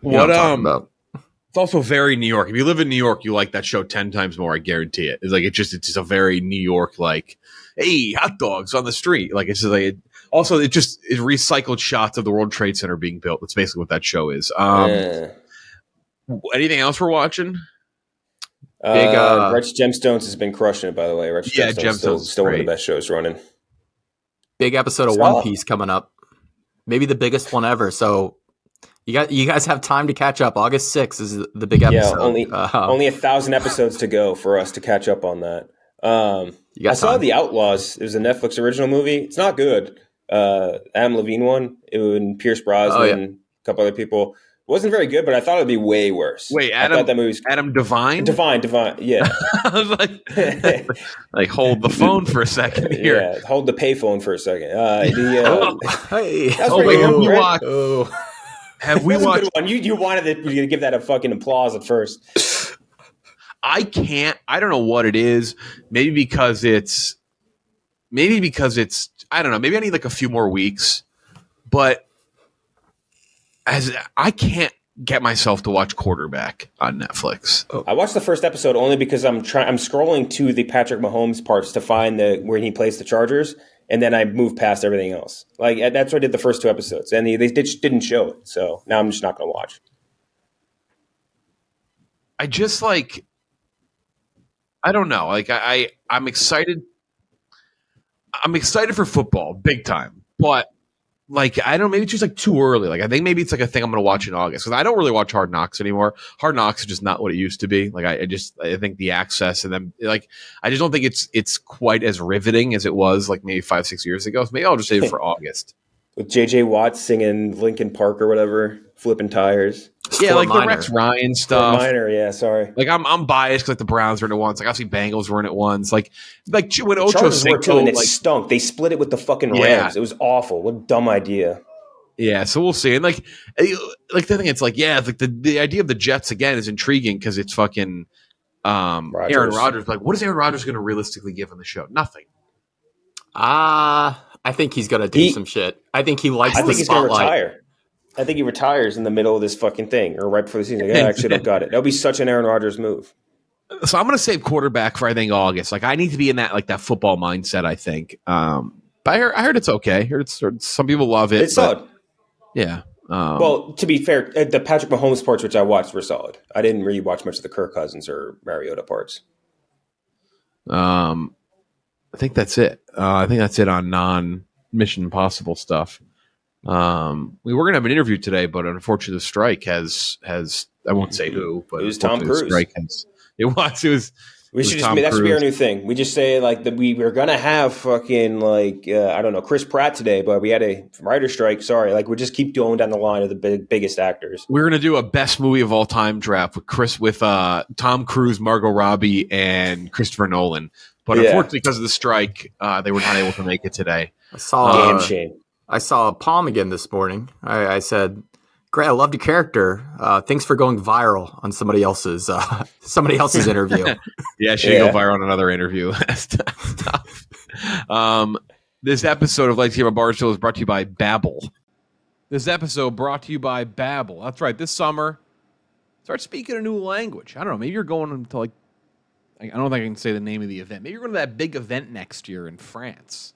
What It's also very New York. If you live in New York, you like that show 10 times more. I guarantee it. It's just a very New York, like, hey, hot dogs on the street. Like it's just like it recycled shots of the World Trade Center being built. That's basically what that show is. Anything else we're watching? Righteous Gemstones has been crushing it, by the way. Righteous Gemstones still one of the best shows running. Big episode of One Piece coming up. Maybe the biggest one ever. So you guys have time to catch up. August 6th is the big episode. Yeah, only 1,000 episodes to go for us to catch up on that. I saw The Outlaws. It was a Netflix original movie. It's not good. Adam Levine one. It was Pierce Brosnan, a couple other people. It wasn't very good, but I thought it'd be way worse. Wait, Adam Devine? Divine, yeah. I was like, hold the phone for a second here. Yeah, hold the payphone for a second. Have we watched? You wanted to give that a fucking applause at first. I can't. I don't know what it is. Maybe because it's. I don't know. Maybe I need like a few more weeks, but. As I can't get myself to watch Quarterback on Netflix. Oh. I watched the first episode only because I'm scrolling to the Patrick Mahomes parts to find where he plays the Chargers, and then I moved past everything else. Like that's what I did the first 2 episodes, and they didn't show it. So now I'm just not going to watch. I just like. I don't know. Like I'm excited. I'm excited for football, big time, but. Like, I don't know, maybe it's just like too early. Like, I think maybe it's like a thing I'm going to watch in August because I don't really watch Hard Knocks anymore. Hard Knocks is just not what it used to be. Like, I think the access and then, like, I just don't think it's quite as riveting as it was like maybe 5-6 years ago. So maybe I'll just save it for August. With JJ Watt singing Linkin Park or whatever, flipping tires. Yeah, like the Rex Ryan stuff. Minor, yeah, sorry. Like I'm biased because like the Browns were in it once. Like obviously Bengals were in it once. Like when Ocho Chargers were too, and it stunk. They split it with the fucking Rams. It was awful. What a dumb idea. Yeah, so we'll see. And like the thing, it's like like the idea of the Jets again is intriguing because it's fucking Aaron Rodgers. Like, what is Aaron Rodgers going to realistically give on the show? Nothing. I think he's going to do some shit. I think he likes the spotlight. He's going to retire. I think he retires in the middle of this fucking thing or right before the season. Like, I actually don't got it. That would be such an Aaron Rodgers move. So I'm going to save quarterback for I think August. Like I need to be in that football mindset. I think. But I heard it's okay. I heard some people love it. It's solid. Yeah. Well, to be fair, the Patrick Mahomes parts which I watched were solid. I didn't really watch much of the Kirk Cousins or Mariota parts. I think that's it. I think that's it on non-Mission Impossible stuff. We were gonna have an interview today, but unfortunately, the strike has I won't say who, but it was Tom Cruise. We should that should be our new thing. We just say like that we were gonna have fucking like I don't know Chris Pratt today, but we had a writer strike. Sorry, like we just keep going down the line of the biggest actors. We're gonna do a best movie of all time draft with Tom Cruise, Margot Robbie, and Christopher Nolan. But unfortunately, because of the strike, they were not able to make it today. Damn shame. I saw Palm again this morning. I said, "Great, I loved your character. Thanks for going viral on somebody else's interview." Yeah, she did go viral on another interview. That's tough. This episode of Let's Hear About Barstool is brought to you by Babbel. This episode brought to you by Babbel. That's right. This summer, start speaking a new language. I don't know. Maybe you're going to I don't think I can say the name of the event. Maybe you're going to that big event next year in France,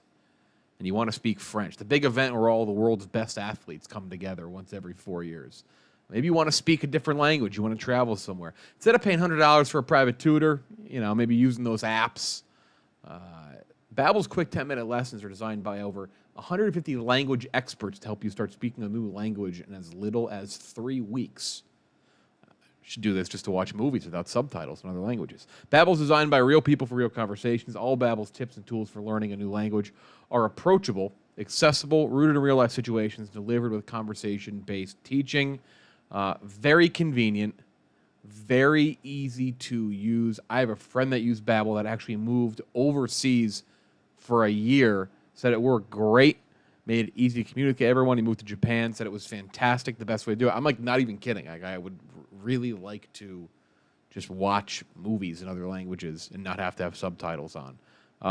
and you want to speak French. The big event where all the world's best athletes come together once every 4 years. Maybe you want to speak a different language. You want to travel somewhere. Instead of paying $100 for a private tutor, maybe using those apps. Babbel's quick 10-minute lessons are designed by over 150 language experts to help you start speaking a new language in as little as 3 weeks. You should do this just to watch movies without subtitles in other languages. Babbel's designed by real people for real conversations. All Babbel's tips and tools for learning a new language are approachable, accessible, rooted in real-life situations, delivered with conversation-based teaching. Very convenient, very easy to use. I have a friend that used Babbel that actually moved overseas for a year, said it worked great, made it easy to communicate with everyone. He moved to Japan, said it was fantastic, the best way to do it. I'm not even kidding. I would really like to just watch movies in other languages and not have to have subtitles on.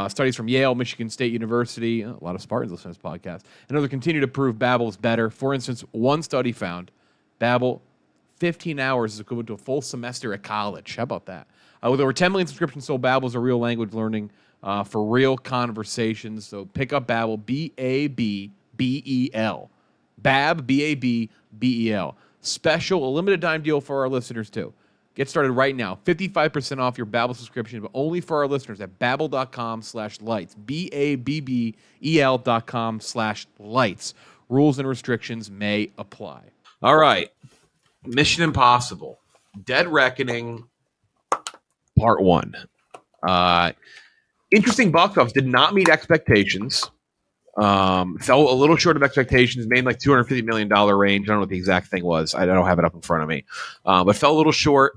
Studies from Yale, Michigan State University, a lot of Spartans listen to this podcast, and others continue to prove Babbel is better. For instance, one study found Babbel, 15 hours is equivalent to a full semester at college. How about that? With over 10 million subscriptions sold, Babbel is a real language learning for real conversations. So pick up Babbel, B-A-B-B-E-L. B-A-B-B-E-L. Special, a limited time deal for our listeners, too. Get started right now. 55% off your Babbel subscription, but only for our listeners at babbel.com/lights. BABBEL.com/lights. Rules and restrictions may apply. All right. Mission Impossible. Dead Reckoning, Part 1. Interesting box office. Did not meet expectations. Fell a little short of expectations. Made like $250 million range. I don't know what the exact thing was. I don't have it up in front of me. But fell a little short.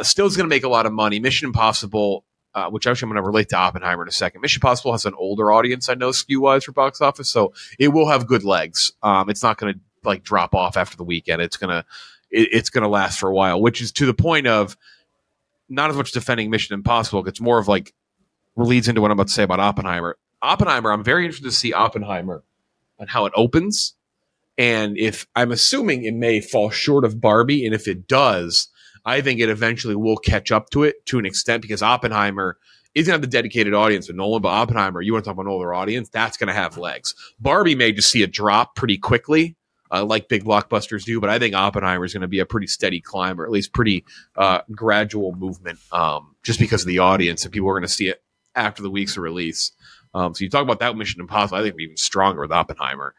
Still is going to make a lot of money. Mission Impossible, which actually I'm going to relate to Oppenheimer in a second. Mission Impossible has an older audience, I know, skew-wise for box office. So it will have good legs. It's not going to drop off after the weekend. It's going to last for a while, which is to the point of not as much defending Mission Impossible. It's more of leads into what I'm about to say about Oppenheimer. I'm very interested to see Oppenheimer and how it opens. And if I'm assuming it may fall short of Barbie, and if it does, I think it eventually will catch up to it to an extent, because Oppenheimer isn't going to have the dedicated audience with Nolan, but Oppenheimer, you want to talk about an older audience, that's going to have legs. Barbie may just see a drop pretty quickly, like big blockbusters do, but I think Oppenheimer is going to be a pretty steady climb, or at least pretty gradual movement, just because of the audience, and people are going to see it after the weeks of release. So you talk about that Mission Impossible, I think we're even stronger with Oppenheimer.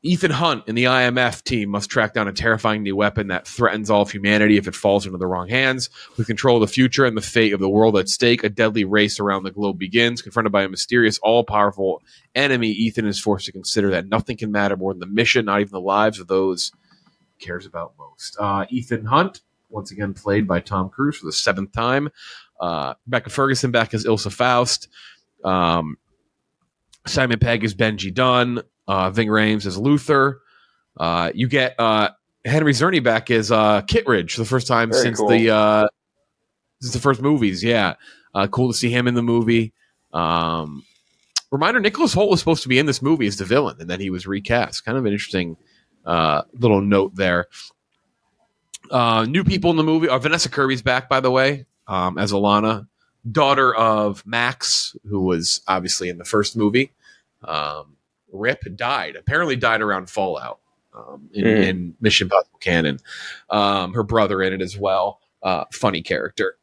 Ethan Hunt and the IMF team must track down a terrifying new weapon that threatens all of humanity if it falls into the wrong hands. With control of the future and the fate of the world at stake, a deadly race around the globe begins. Confronted by a mysterious, all-powerful enemy, Ethan is forced to consider that nothing can matter more than the mission, not even the lives of those he cares about most. Ethan Hunt, once again played by Tom Cruise for the 7th time. Rebecca Ferguson back as Ilsa Faust. Simon Pegg as Benji Dunn. Ving Rhames as Luther. You get Henry Czerny back as Kittredge for the first time since the first movies. Yeah, cool to see him in the movie. Reminder: Nicholas Hoult was supposed to be in this movie as the villain, and then he was recast. Kind of an interesting little note there. New people in the movie. Vanessa Kirby's back, by the way, as Alana, daughter of Max, who was obviously in the first movie. Rip apparently died around Fallout in Mission Impossible canon. Her brother in it as well. Funny character.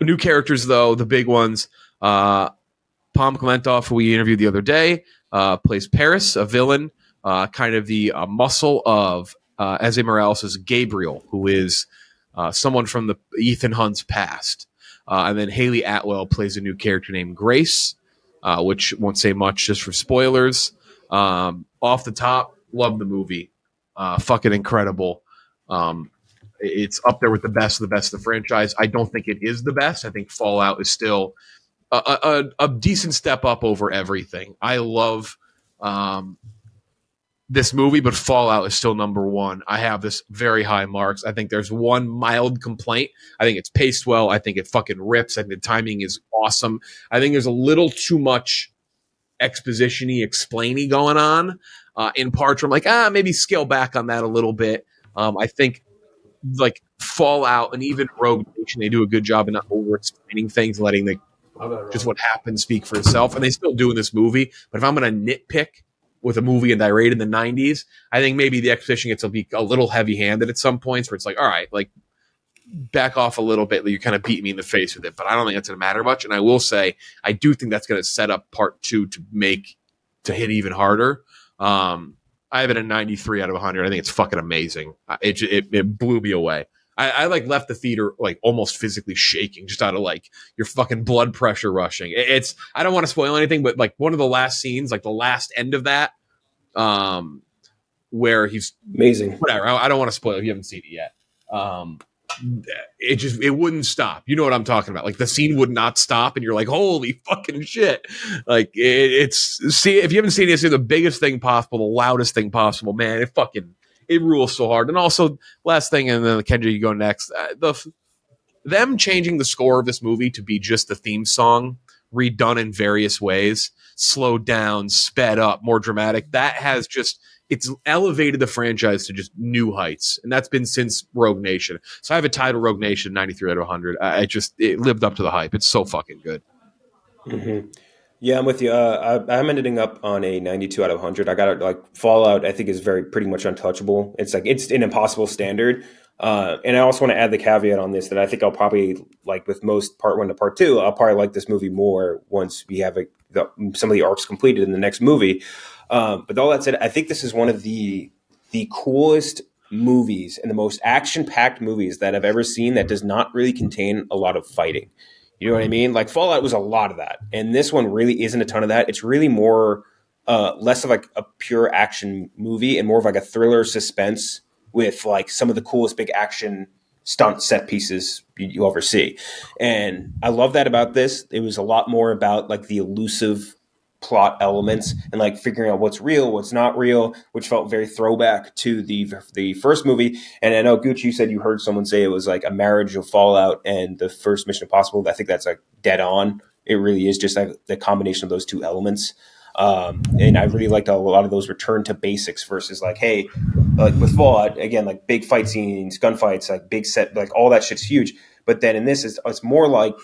New characters, though, the big ones. Palm Klementov, who we interviewed the other day, plays Paris, a villain, kind of the muscle of Eze Morales' Gabriel, who is someone from the Ethan Hunt's past. And then Haley Atwell plays a new character named Grace, which won't say much just for spoilers. Off the top, love the movie. Fucking incredible. It's up there with the best of the franchise. I don't think it is the best. I think Fallout is still a decent step up over everything. I love this movie, but Fallout is still number one. I have this very high marks. I think there's one mild complaint. I think it's paced well. I think it fucking rips. I think the timing is awesome. I think there's a little too much exposition-y, explainy going on in parts where I'm like, maybe scale back on that a little bit. I think like Fallout and even Rogue Nation, they do a good job of not over-explaining things, letting just what happens speak for itself. And they still do in this movie. But if I'm going to nitpick with a movie and I rate in the 90s, I think maybe the exposition gets to be a little heavy-handed at some points where it's like, all right, like back off a little bit. You're kind of beating me in the face with it. But I don't think that's going to matter much. And I will say, I do think that's going to set up part two to hit even harder. I have it a 93 out of 100. I think it's fucking amazing. It blew me away. I like left the theater like almost physically shaking just out of like your fucking blood pressure rushing. I don't want to spoil anything, but like one of the last scenes, like the last end of that, where he's amazing. Whatever. I don't want to spoil it if you haven't seen it yet. It wouldn't stop. You know what I'm talking about? Like the scene would not stop, and you're like, holy fucking shit! Like see if you haven't seen it, it's the biggest thing possible, the loudest thing possible, man. It rules so hard. And also, last thing, and then Kendra, you go next. Them changing the score of this movie to be just the theme song, redone in various ways, slowed down, sped up, more dramatic. That has it's elevated the franchise to just new heights. And that's been since Rogue Nation. So I have a title Rogue Nation, 93 out of 100. It lived up to the hype. It's so fucking good. Mm-hmm. Yeah, I'm with you. I'm ending up on a 92 out of 100. I got it like Fallout. I think is pretty much untouchable. It's like it's an impossible standard. And I also want to add the caveat on this that I think I'll probably like with most part 1 to part 2. I'll probably like this movie more once we have some of the arcs completed in the next movie. But all that said, I think this is one of the coolest movies and the most action-packed movies that I've ever seen that does not really contain a lot of fighting. You know what I mean? Like Fallout was a lot of that. And this one really isn't a ton of that. It's really more, less of like a pure action movie and more of like a thriller suspense with like some of the coolest big action stunt set pieces you ever see. And I love that about this. It was a lot more about like the elusive plot elements and like figuring out what's real, what's not real, which felt very throwback to the first movie. And I know Gucci, you said you heard someone say it was like a marriage of Fallout and the first Mission Impossible. I think that's like dead on. It really is just like the combination of those two elements. And I really liked a lot of those return to basics versus like, hey, like with Fallout, again, like big fight scenes, gunfights, like big set, like all that shit's huge. But then in this, it's more like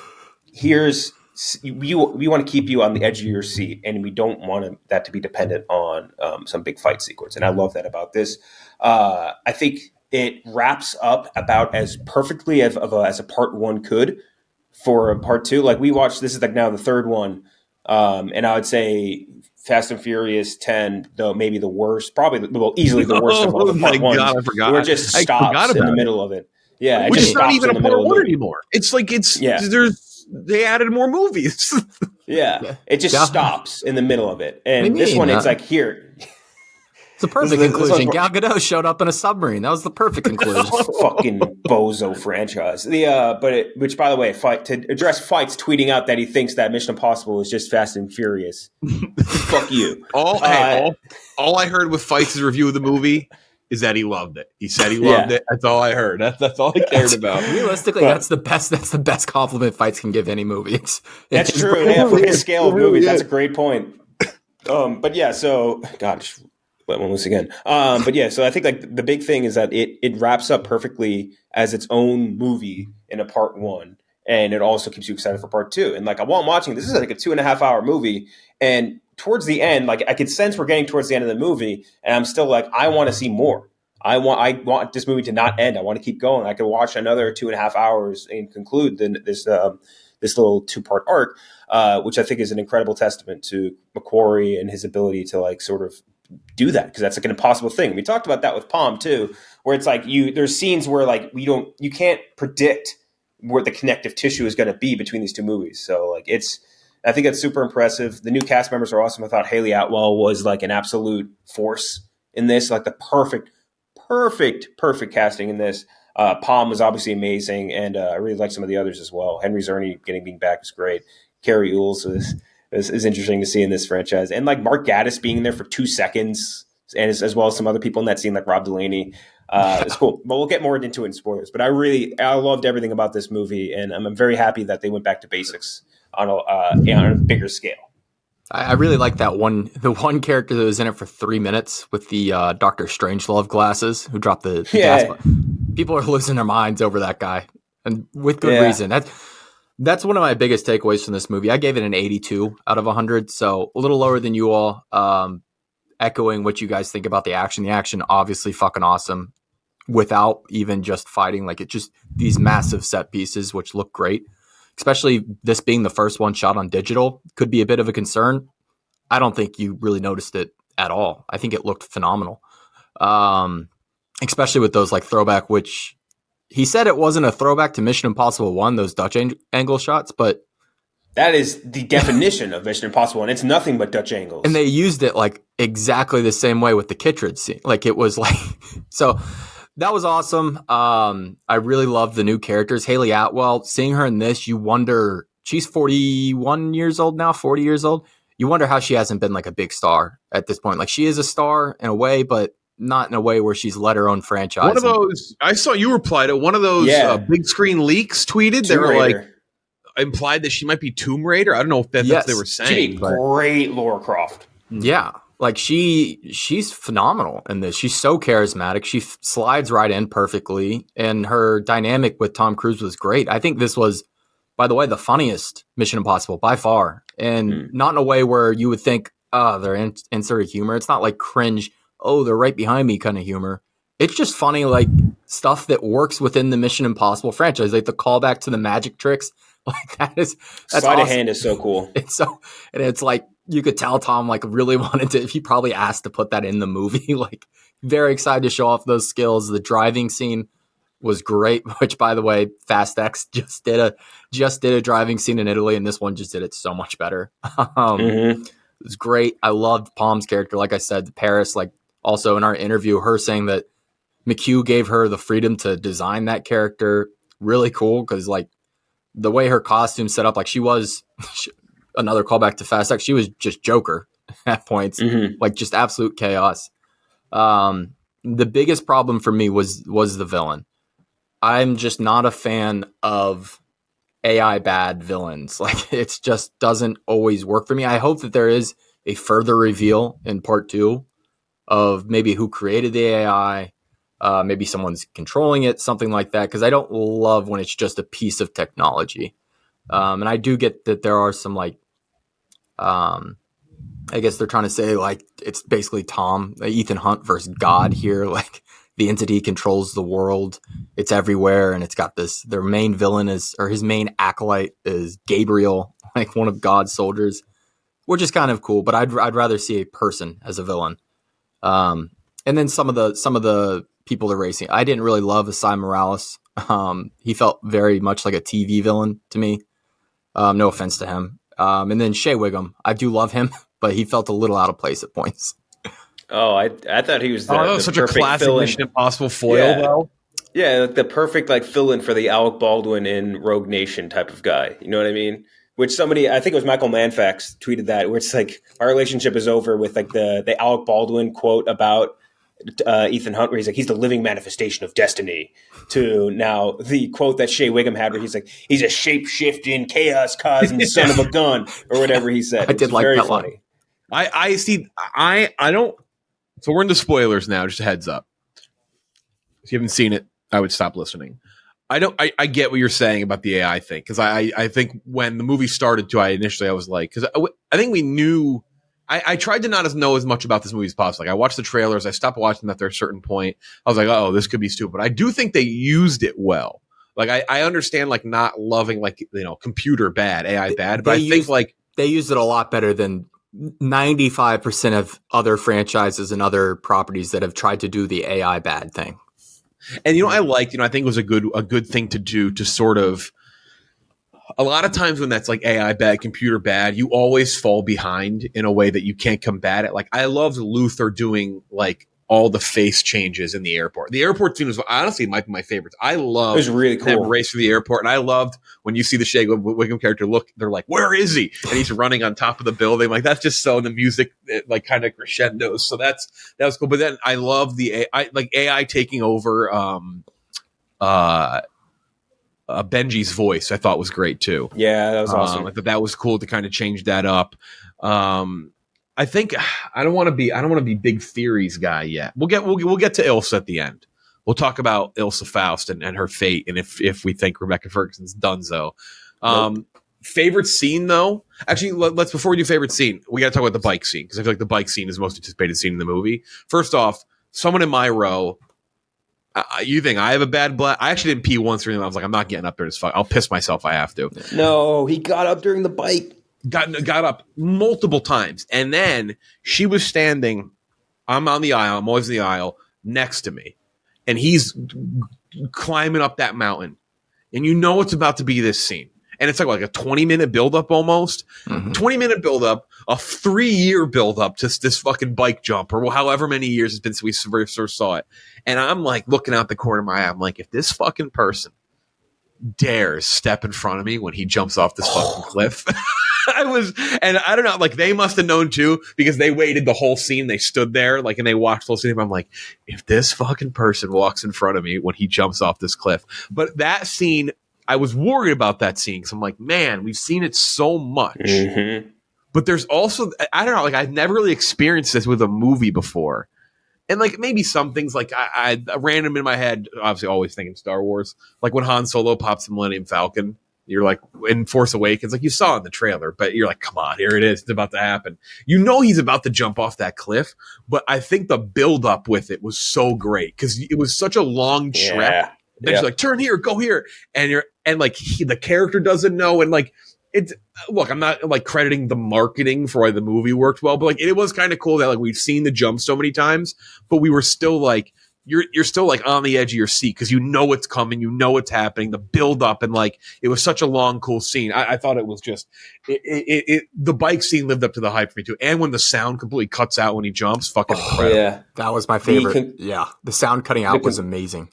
we want to keep you on the edge of your seat, and we don't want that to be dependent on some big fight sequence. And I love that about this. I think it wraps up about as perfectly as a part 1 could for a part 2. Like we watched, this is like now the third one. And I would say Fast and Furious 10, though maybe the worst, easily the worst of all the part ones. God, I forgot. Where it just stops in the middle of it. Yeah, which is not even a part 1 anymore. It's like they added more movies. Yeah, it just stops in the middle of it. And this one, it's like here. It's a perfect conclusion. Gal Gadot showed up in a submarine. That was the perfect conclusion. Fucking bozo franchise. Which, by the way, to address Fights tweeting out that he thinks that Mission Impossible is just Fast and Furious. Fuck you. All I heard with Fights' review of the movie is that he loved it. He said he loved it. That's all I heard. That's all I cared about. Realistically, that's the best compliment Fights can give any movie. That's true. Yeah, for his scale of movies, that's a great point. But yeah, so gosh. Let one loose again. But yeah, so I think like the big thing is that it wraps up perfectly as its own movie in a part 1, and it also keeps you excited for part 2. And like while I'm watching this is like a 2.5 hour movie, and towards the end, like I could sense we're getting towards the end of the movie, and I'm still like I want to see more. I want this movie to not end. I want to keep going. I could watch another 2.5 hours and conclude this little 2-part arc, which I think is an incredible testament to McQuarrie and his ability to like sort of do that, because that's like an impossible thing. We talked about that with Palm too, where it's like there's scenes where like you can't predict where the connective tissue is going to be between these two movies. So like I think it's super impressive. The new cast members are awesome. I thought Haley Atwell was like an absolute force in this, like the perfect perfect casting in this. Palm was obviously amazing, and I really like some of the others as well. Henry Czerny being back is great. Carrie Ules is interesting to see in this franchise, and like Mark Gatiss being there for 2 seconds, and as well as some other people in that scene like Rob Delaney. It's cool, but we'll get more into it in spoilers. But I loved everything about this movie, and I'm very happy that they went back to basics on a bigger scale. I really like the one character that was in it for 3 minutes with the Doctor Strangelove glasses who dropped the gas button. People are losing their minds over that guy, and with good reason. That's one of my biggest takeaways from this movie. I gave it an 82 out of 100, so a little lower than you all. Echoing what you guys think about the action. The action, obviously fucking awesome without even just fighting. Like, it's just these massive set pieces, which look great. Especially this being the first one shot on digital could be a bit of a concern. I don't think you really noticed it at all. I think it looked phenomenal. Especially with those like throwback, which he said it wasn't a throwback to Mission Impossible 1, those Dutch angle shots, but that is the definition of Mission Impossible, and it's nothing but Dutch angles. And they used it like exactly the same way with the Kittredge scene. Like, it was like, so that was awesome. I really love the new characters. Haley Atwell, seeing her in this, you wonder, she's 41 years old now, 40 years old. You wonder how she hasn't been like a big star at this point. Like, she is a star in a way, but not in a way where she's led her own franchise. One of those, I saw you reply to one of those big screen leaks tweeted. They were like, implied that she might be Tomb Raider. I don't know if that's what they were saying. She's great Lara Croft. Yeah. Like, she's phenomenal in this. She's so charismatic. She slides right in perfectly, and her dynamic with Tom Cruise was great. I think this was, by the way, the funniest Mission Impossible by far, and not in a way where you would think, they're inserted humor. It's not like cringe, they're right behind me kind of humor. It's just funny, like stuff that works within the Mission Impossible franchise, like the callback to the magic tricks. Like, that's sleight awesome. of hand is so cool. It's like, you could tell Tom like really wanted to, he probably asked to put that in the movie. Like, very excited to show off those skills. The driving scene was great, which, by the way, Fast X just did a driving scene in Italy, and this one just did it so much better. It was great. I loved Palm's character. Like I said, Paris, like also in our interview, her saying that McHugh gave her the freedom to design that character. Really cool, because like the way her costume set up, like another callback to Fast X, she was just Joker at points, like just absolute chaos. The biggest problem for me was the villain. I'm just not a fan of AI bad villains. Like, it just doesn't always work for me. I hope that there is a further reveal in part 2 of maybe who created the AI. Maybe someone's controlling it, something like that. Because I don't love when it's just a piece of technology. And I do get that there are some like, I guess they're trying to say like it's basically Ethan Hunt versus God here. Like, the entity controls the world, it's everywhere, and it's got this. Their main villain his main acolyte is Gabriel, like one of God's soldiers, which is kind of cool. But I'd rather see a person as a villain. And then some of the people they're racing, I didn't really love Asai Morales. He felt very much like a TV villain to me. No offense to him. And then Shea Wiggum, I do love him, but he felt a little out of place at points. Oh, I thought he was that was such a classic Mission Impossible foil, though. Yeah, like the perfect like fill-in for the Alec Baldwin in Rogue Nation type of guy. You know what I mean? Which somebody, I think it was Michael Manfax, tweeted that, where it's like, our relationship is over with like the Alec Baldwin quote about Ethan Hunt, where he's like, he's the living manifestation of destiny, to now the quote that Shea Wiggum had where he's like, he's a shape-shifting, chaos-causing son of a gun, or whatever he said. I did like that funny line. I see. I don't. So we're into spoilers now. Just a heads up. If you haven't seen it, I would stop listening. I get what you're saying about the AI thing, because I think when the movie started too, I was like, because I think we knew. I tried to not know as much about this movie as possible. Like, I watched the trailers. I stopped watching them after a certain point. I was like, oh, this could be stupid. I do think they used it well. Like, I understand like not loving like, computer bad, AI bad, but I think like they used it a lot better than 95% of other franchises and other properties that have tried to do the AI bad thing. And I think it was a good thing to do, to sort of, a lot of times when that's like AI bad, computer bad, you always fall behind in a way that you can't combat it. Like, I loved Luther doing like all the face changes in the airport. The airport scene was honestly might be my favorite. I love it was really cool. them race through the airport, and I loved when you see the Shea Wiggum character look. They're like, "Where is he?" And he's running on top of the building. Like that's just so the music like kind of crescendos. So that was cool. But then I love the AI taking over. Benji's voice I thought was great too. Yeah, that was awesome. I thought that was cool to kind of change that up. I think I don't want to be big theories guy yet. We'll get to Ilsa at the end. We'll talk about Ilsa Faust and her fate, and if we think Rebecca Ferguson's donezo. Favorite scene though? Actually, let's before we do favorite scene, we got to talk about the bike scene because I feel like the bike scene is the most anticipated scene in the movie. First off, someone in my row. You think I have a bad black? I actually didn't pee once or anything. I was like, I'm not getting up there. I'll piss myself. I have to. No, he got up during the bike. Got up multiple times, and then she was standing. I'm on the aisle. I'm always in the aisle next to me, and he's climbing up that mountain, and you know it's about to be this scene. And it's like a 20-minute buildup almost. 20-minute buildup, a 3-year buildup to this fucking bike jump, or however many years it's been since we first saw it. And I'm like looking out the corner of my eye. I'm like, if this fucking person dares step in front of me when he jumps off this fucking cliff. And I don't know, like they must have known too, because they waited the whole scene. They stood there, like, and they watched the whole scene. I'm like, if this fucking person walks in front of me when he jumps off this cliff. But that scene, I was worried about that scene because I'm like, man, we've seen it so much. But there's also, I don't know, like I've never really experienced this with a movie before. And like maybe some things like I random in my head, obviously always thinking Star Wars, like when Han Solo pops the Millennium Falcon, you're like in Force Awakens, like you saw in the trailer, but you're like, come on, here it is. It's about to happen. You know, he's about to jump off that cliff, but I think the build up with it was so great because it was such a long trek. Then she's like, turn here, go here. And the character doesn't know. And like, look, I'm not like crediting the marketing for why the movie worked well, but like it was kind of cool that like we've seen the jump so many times, but we were still like, you're still like on the edge of your seat because you know it's coming, you know it's happening, the build up, and like it was such a long, cool scene. I thought it was just the bike scene lived up to the hype for me too. And when the sound completely cuts out when he jumps, fucking incredible. Yeah, that was my favorite. The sound cutting out was amazing.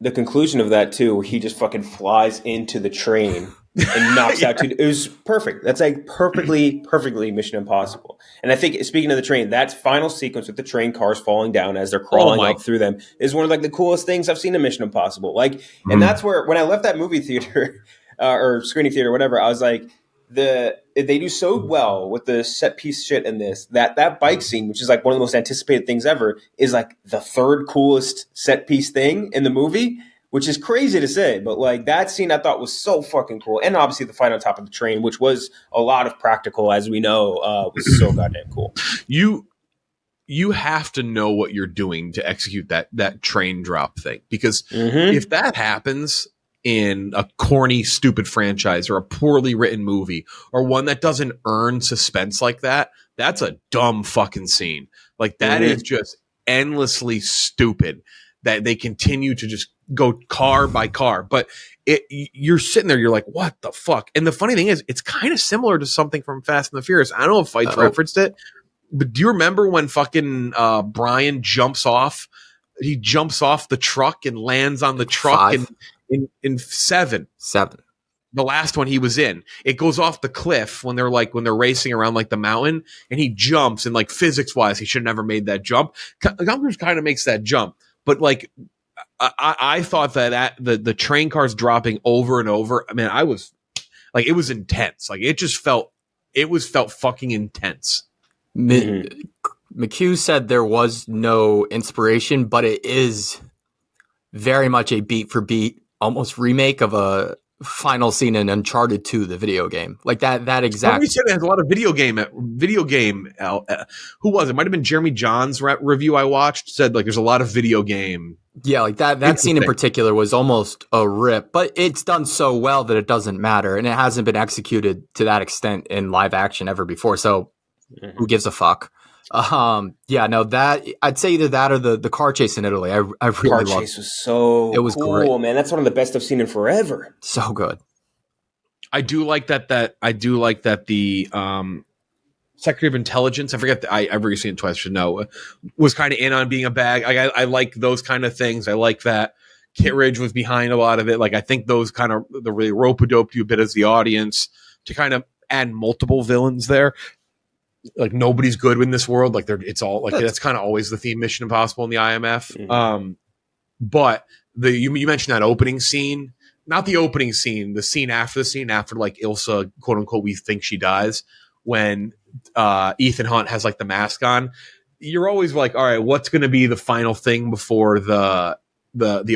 The conclusion of that too, where he just fucking flies into the train and knocks out two. It was perfect. That's like perfectly Mission Impossible. And I think speaking of the train, that final sequence with the train cars falling down as they're crawling up through them is one of like the coolest things I've seen in Mission Impossible. Like, and that's where when I left that movie theater or screening theater, whatever, I was like, they do so well with the set piece shit in this that bike scene, which is like one of the most anticipated things ever, is like the third coolest set piece thing in the movie, which is crazy to say, but like that scene I thought was so fucking cool. And obviously the fight on top of the train, which was a lot of practical, as we know, was so goddamn cool. You have to know what you're doing to execute that train drop thing, because if that happens in a corny, stupid franchise or a poorly written movie or one that doesn't earn suspense like that, that's a dumb fucking scene. Like that is just endlessly stupid that they continue to just go car by car. But you're sitting there, you're like, what the fuck? And the funny thing is, it's kind of similar to something from Fast and the Furious. I don't know if Fights referenced it, but do you remember when fucking Brian jumps off? He jumps off the truck and lands on the truck in 7. The last one he was in. It goes off the cliff when they're racing around like the mountain, and he jumps, and like physics wise, he should have never made that jump. Tom Cruise kind of makes that jump, but like I thought that the train cars dropping over and over. I mean, I was like, it was intense. Like it felt fucking intense. McHugh said there was no inspiration, but it is very much a beat for beat, almost remake of a final scene in Uncharted 2, the video game. Like that exact. Somebody said it has a lot of video game. Who was it? Might have been Jeremy John's review I watched. Said like there's a lot of video game. Yeah, like that scene in particular was almost a rip, but it's done so well that it doesn't matter, and it hasn't been executed to that extent in live action ever before. So who gives a fuck? That I'd say either that or the car chase in Italy. I really loved. Car chase was so it was cool, great, man. That's one of the best I've seen in forever. So good. I do like that. I do like that the Secretary of Intelligence. I forget. I've already seen it twice. Should know. Was kind of in on being a bag. I like those kind of things. I like that Kittredge was behind a lot of it. Like I think those kind of the really rope-a-dope you a bit as the audience to kind of add multiple villains there. Like nobody's good in this world. Like it's all like that's kind of always the theme. Mission Impossible in the IMF. Mm-hmm. But you mentioned that opening scene. Not the opening scene. The scene after like Ilsa, quote unquote, we think she dies when Ethan Hunt has like the mask on. You're always like, all right, what's going to be the final thing before the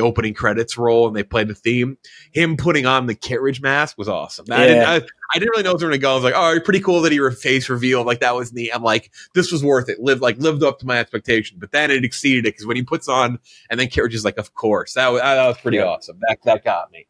opening credits roll and they play the theme? Him putting on the Kittredge mask was awesome. I didn't really know it was going to go. I was like, oh, pretty cool that he face revealed. Like that was neat. I'm like, this was worth it. Lived up to my expectation. But then it exceeded it because when he puts on and then Kittredge is like, of course, that was pretty awesome. That got me.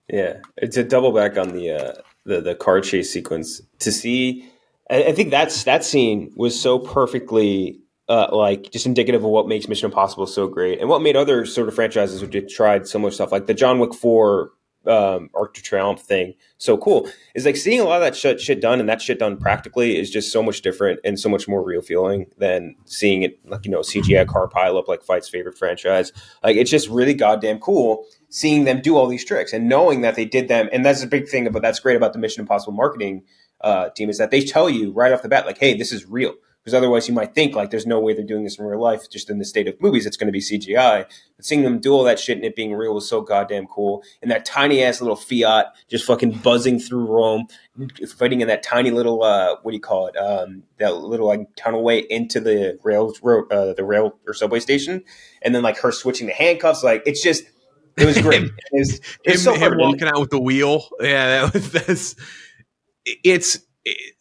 Yeah, it's a double back on the car chase sequence to see. I think that scene was so perfectly like just indicative of what makes Mission Impossible so great and what made other sort of franchises which had tried similar stuff like the John Wick 4 Arc to Triumph thing so cool is like seeing a lot of that shit done, and that shit done practically is just so much different and so much more real feeling than seeing it like CGI car pile up like Fight's favorite franchise. Like it's just really goddamn cool seeing them do all these tricks and knowing that they did them. And that's a big thing that's great about the Mission Impossible marketing team is that they tell you right off the bat like, hey, this is real. Because otherwise you might think like there's no way they're doing this in real life. Just in the state of movies, it's going to be CGI. But seeing them do all that shit and it being real was so goddamn cool. And that tiny ass little Fiat just fucking buzzing through Rome, fighting in that tiny little what do you call it? That little like tunnelway into the rail or subway station, and then like her switching the handcuffs. Like it was great. It's so him walking out with the wheel. Yeah,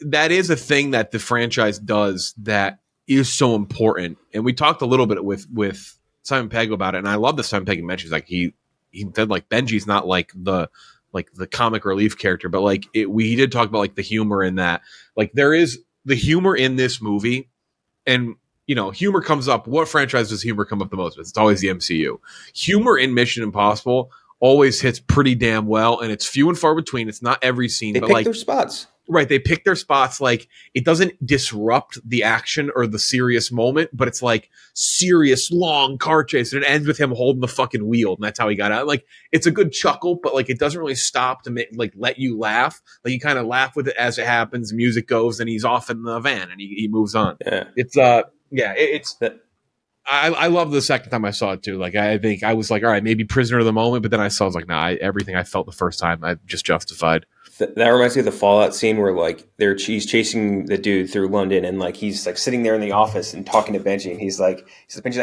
that is a thing that the franchise does that is so important. And we talked a little bit with Simon Pegg about it. And I love that Simon Pegg mentions like he said like Benji's not like the comic relief character, but like he did talk about like the humor in that. Like there is the humor in this movie, and humor comes up. What franchise does humor come up the most with? It's always the MCU. Humor in Mission Impossible always hits pretty damn well, and it's few and far between. It's not every scene, but like their spots. Right, they pick their spots. Like it doesn't disrupt the action or the serious moment, but it's like serious long car chase, and it ends with him holding the fucking wheel, and that's how he got out. Like it's a good chuckle, but like it doesn't really stop to let you laugh. Like you kind of laugh with it as it happens. Music goes, and he's off in the van, and he moves on. Yeah, it's. I love the second time I saw it too. Like I think I was like, all right, maybe prisoner of the moment, but then I was like, nah, everything I felt the first time I just justified. That reminds me of the Fallout scene where like he's chasing the dude through London, and like he's like sitting there in the office and talking to Benji, and Benji's like,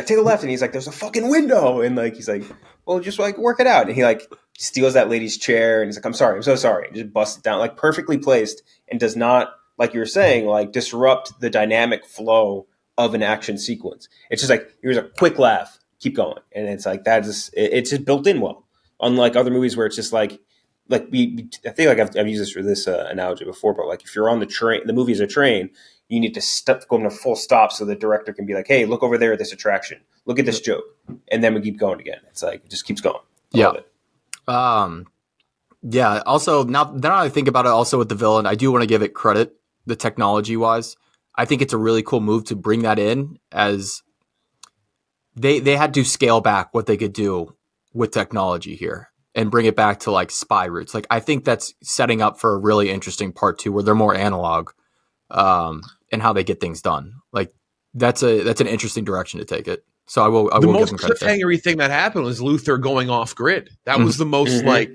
take a left, and he's like, there's a fucking window, and like he's like, well, just like work it out, and he like steals that lady's chair, and he's like, I'm so sorry, and just busts it down, like perfectly placed, and does not, like you were saying, like disrupt the dynamic flow of an action sequence. It's just like here's a quick laugh, keep going, and it's like it's just built in well. Unlike other movies where it's just like I think like I've used this analogy before, but like if you're on the train, the movie is a train, you need to go into full stop so the director can be like, hey, look over there at this attraction, look at this joke, and then we keep going again. It's like it just keeps going. Yeah. Also, now that I think about it, also with the villain, I do want to give it credit, the technology wise. I think it's a really cool move to bring that in, as they had to scale back what they could do with technology here and bring it back to like spy roots. Like I think that's setting up for a really interesting part 2 where they're more analog and how they get things done. Like that's an interesting direction to take it. So I will the most cliffhangery thing that happened was Luther going off grid. That was the most like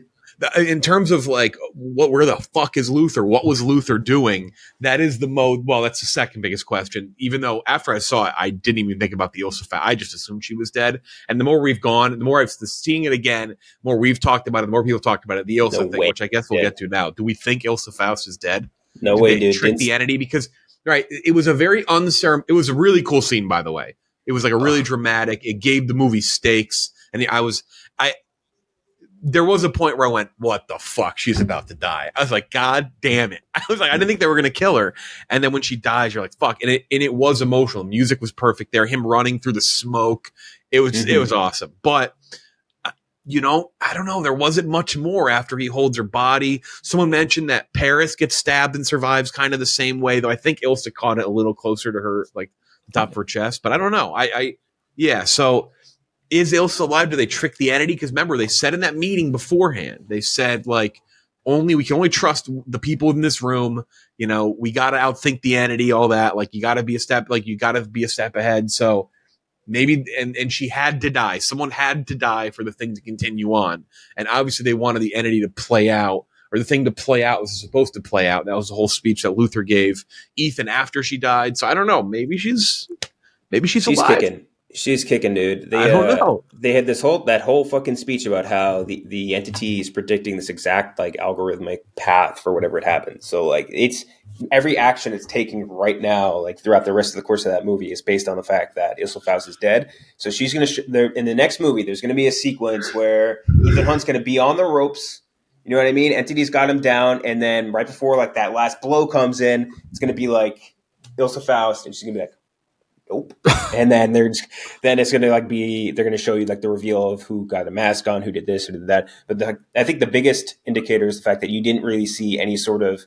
in terms of like where the fuck is Luther? What was Luther doing? That is the mode. Well, that's the second biggest question. Even though after I saw it, I didn't even think about the Ilsa. I just assumed she was dead. And the more we've gone, the more I've seeing it again, the more we've talked about it, the more people talked about it. The Ilsa thing, which I guess we'll get to now. Do we think Ilsa Faust is dead? No way, dude. Trick the entity because it was a very it was a really cool scene, by the way. It was like a really dramatic. It gave the movie stakes, and there was a point where I went, what the fuck? She's about to die. I was like, God damn it. I was like, I didn't think they were going to kill her. And then when she dies, you're like, fuck. And it was emotional. The music was perfect there. Him running through the smoke. It was awesome. But I don't know. There wasn't much more after he holds her body. Someone mentioned that Paris gets stabbed and survives kind of the same way, though I think Ilsa caught it a little closer to her, like the top of her chest. But I don't know. Yeah. So is Ilsa alive? Do they trick the entity? Because remember, they said in that meeting beforehand, they said like we can only trust the people in this room. We got to outthink the entity, all that. Like you got to be a step ahead. So. Maybe, and she had to die. Someone had to die for the thing to continue on. And obviously they wanted the entity to play out, or the thing to play out was supposed to play out. That was the whole speech that Luther gave Ethan after she died. So I don't know. Maybe she's alive. Kicking. She's kicking, dude. I don't know. They had that whole fucking speech about how the entity is predicting this exact like algorithmic path for whatever it happens. So like it's every action it's taking right now, like throughout the rest of the course of that movie, is based on the fact that Ilsa Faust is dead. So she's gonna in the next movie, there's gonna be a sequence where Ethan Hunt's gonna be on the ropes. You know what I mean? Entity's got him down, and then right before like that last blow comes in, it's gonna be like Ilsa Faust, and she's gonna be like, nope. And then it's gonna like they're gonna show you like the reveal of who got a mask on, who did this, who did that. But I think the biggest indicator is the fact that you didn't really see any sort of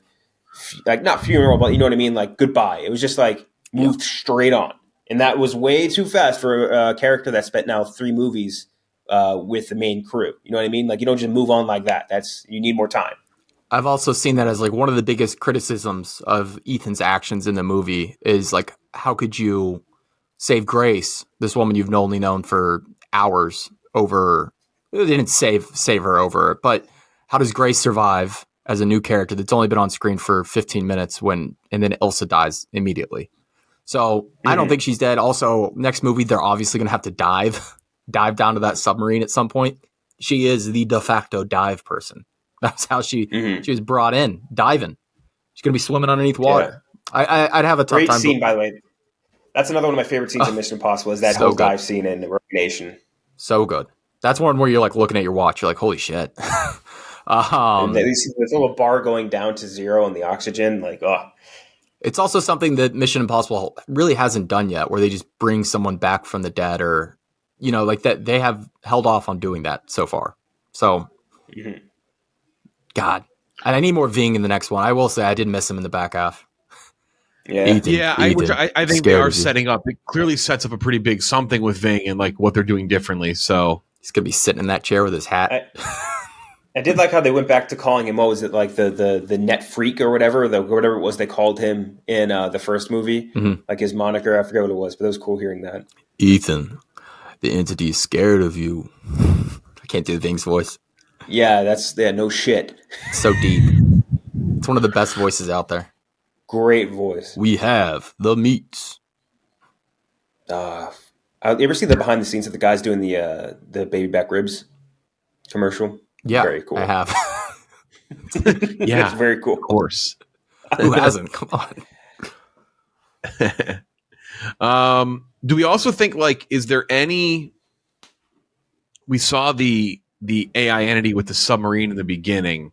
like not funeral, but you know what I mean, like goodbye. It was just like moved straight on, and that was way too fast for a character that spent now 3 movies with the main crew. You know what I mean? Like you don't just move on like that. You need more time. I've also seen that as like one of the biggest criticisms of Ethan's actions in the movie is like, how could you save Grace, this woman you've only known for hours over? They didn't save her over it, but how does Grace survive as a new character that's only been on screen for 15 minutes and then Ilsa dies immediately? So I don't think she's dead. Also, next movie, they're obviously going to have to dive down to that submarine at some point. She is the de facto dive person. That's how she was brought in, diving. She's going to be swimming underneath water. Yeah. I'd have a tough time. Great scene, by the way. That's another one of my favorite scenes in Mission Impossible is that whole dive scene in Rogue Nation. So good. That's one where you're like looking at your watch. You're like, holy shit. This little bar going down to 0 and the oxygen. Like, oh. It's also something that Mission Impossible really hasn't done yet, where they just bring someone back from the dead, or, like that. They have held off on doing that so far. So, God. And I need more Ving in the next one. I will say I did miss him in the back half. Yeah, I think they are setting up. It clearly sets up a pretty big something with Ving and like what they're doing differently. So he's gonna be sitting in that chair with his hat. I did like how they went back to calling him. What was it, like the net freak or whatever? Whatever it was they called him in the first movie, like his moniker. I forget what it was, but it was cool hearing that. Ethan, the entity is scared of you. I can't do Ving's voice. Yeah, no shit. It's so deep. It's one of the best voices out there. Great voice. We have the meats. You ever see the behind the scenes of the guys doing the baby back ribs commercial? Yeah, very cool. I have. Yeah, it's very cool. Of course. Who hasn't? Come on. Do we also think like, is there any? We saw the AI entity with the submarine in the beginning.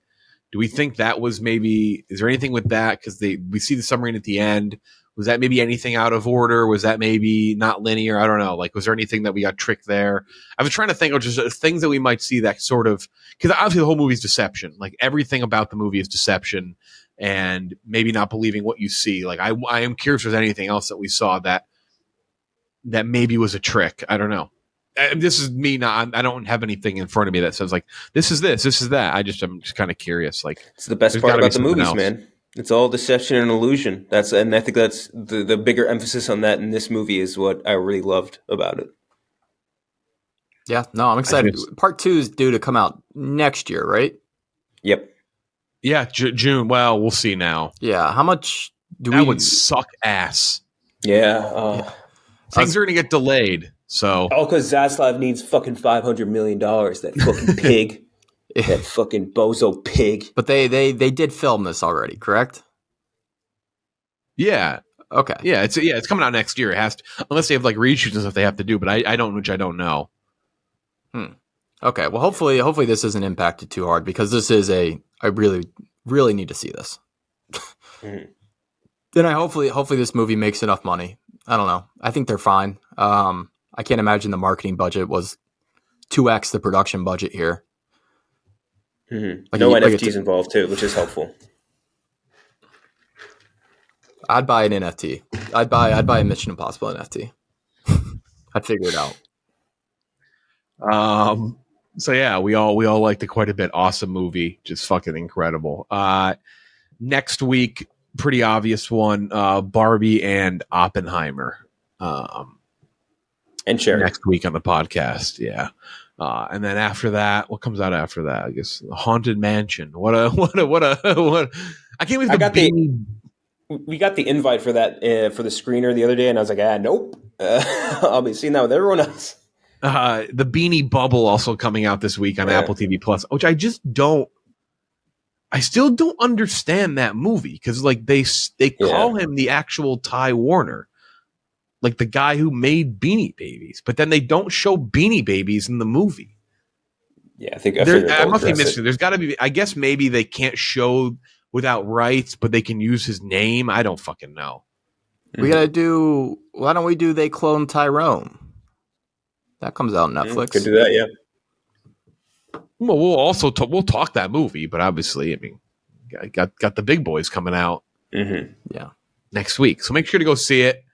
Do we think that was maybe? Is there anything with that? Because we see the submarine at the end. Was that maybe anything out of order? Was that maybe not linear? I don't know. Like, was there anything that we got tricked there? I was trying to think of just things that we might see that sort of, because obviously the whole movie is deception. Like everything about the movie is deception, and maybe not believing what you see. Like I am curious if there's anything else that we saw that maybe was a trick. I don't know. This is me. I don't have anything in front of me that says like this is this is that. I'm just kind of curious. Like it's the best part about the movies, man. It's all deception and illusion. And I think that's the bigger emphasis on that in this movie is what I really loved about it. Yeah, no, I'm excited. Part 2 is due to come out next year, right? Yep. Yeah, June. Well, we'll see now. Yeah, how much that would suck ass. Yeah. Things are going to get delayed. So because Zaslav needs fucking $500 million. That fucking pig. That fucking bozo pig. But they did film this already, correct? Yeah. Okay. Yeah, it's coming out next year. It has to, unless they have like reshoots and stuff they have to do, but I don't know. Okay. Well, hopefully this isn't impacted too hard, because this is I really, really need to see this. Then hopefully this movie makes enough money. I don't know. I think they're fine. I can't imagine the marketing budget was 2x the production budget here. Mm-hmm. No like NFTs involved too, which is helpful. I'd buy an NFT. I'd buy a Mission Impossible NFT. I'd figure it out. So yeah, we all liked it quite a bit. Awesome movie, just fucking incredible. Next week, pretty obvious one, Barbie and Oppenheimer. And Cherry. Next week on the podcast, yeah. And then after that, what comes out after that? I guess Haunted Mansion. What a I can't believe we got the invite for that for the screener the other day, and I was like, nope. I'll be seeing that with everyone else. The Beanie Bubble also coming out this week on Apple TV Plus, which I still don't understand that movie because like they call him the actual Ty Warner, like the guy who made Beanie Babies, but then they don't show Beanie Babies in the movie. Yeah, I think I must be missing. There's got to be. I guess maybe they can't show without rights, but they can use his name. I don't fucking know. We gotta do. Why don't we do They Clone Tyrone? That comes out on Netflix. Could do that, yeah. Well, we'll also we'll talk that movie, but obviously, I mean, got the big boys coming out, yeah, next week. So make sure to go see it.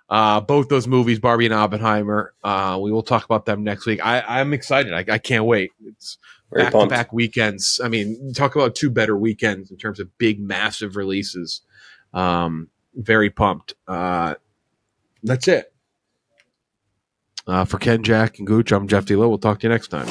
Both those movies, Barbie and Oppenheimer. We will talk about them next week. I'm excited. I can't wait. It's back-to-back weekends. I mean, talk about two better weekends in terms of big, massive releases. Very pumped. That's it. For Ken, Jack, and Gooch, I'm Jeff D. Lowe. We'll talk to you next time.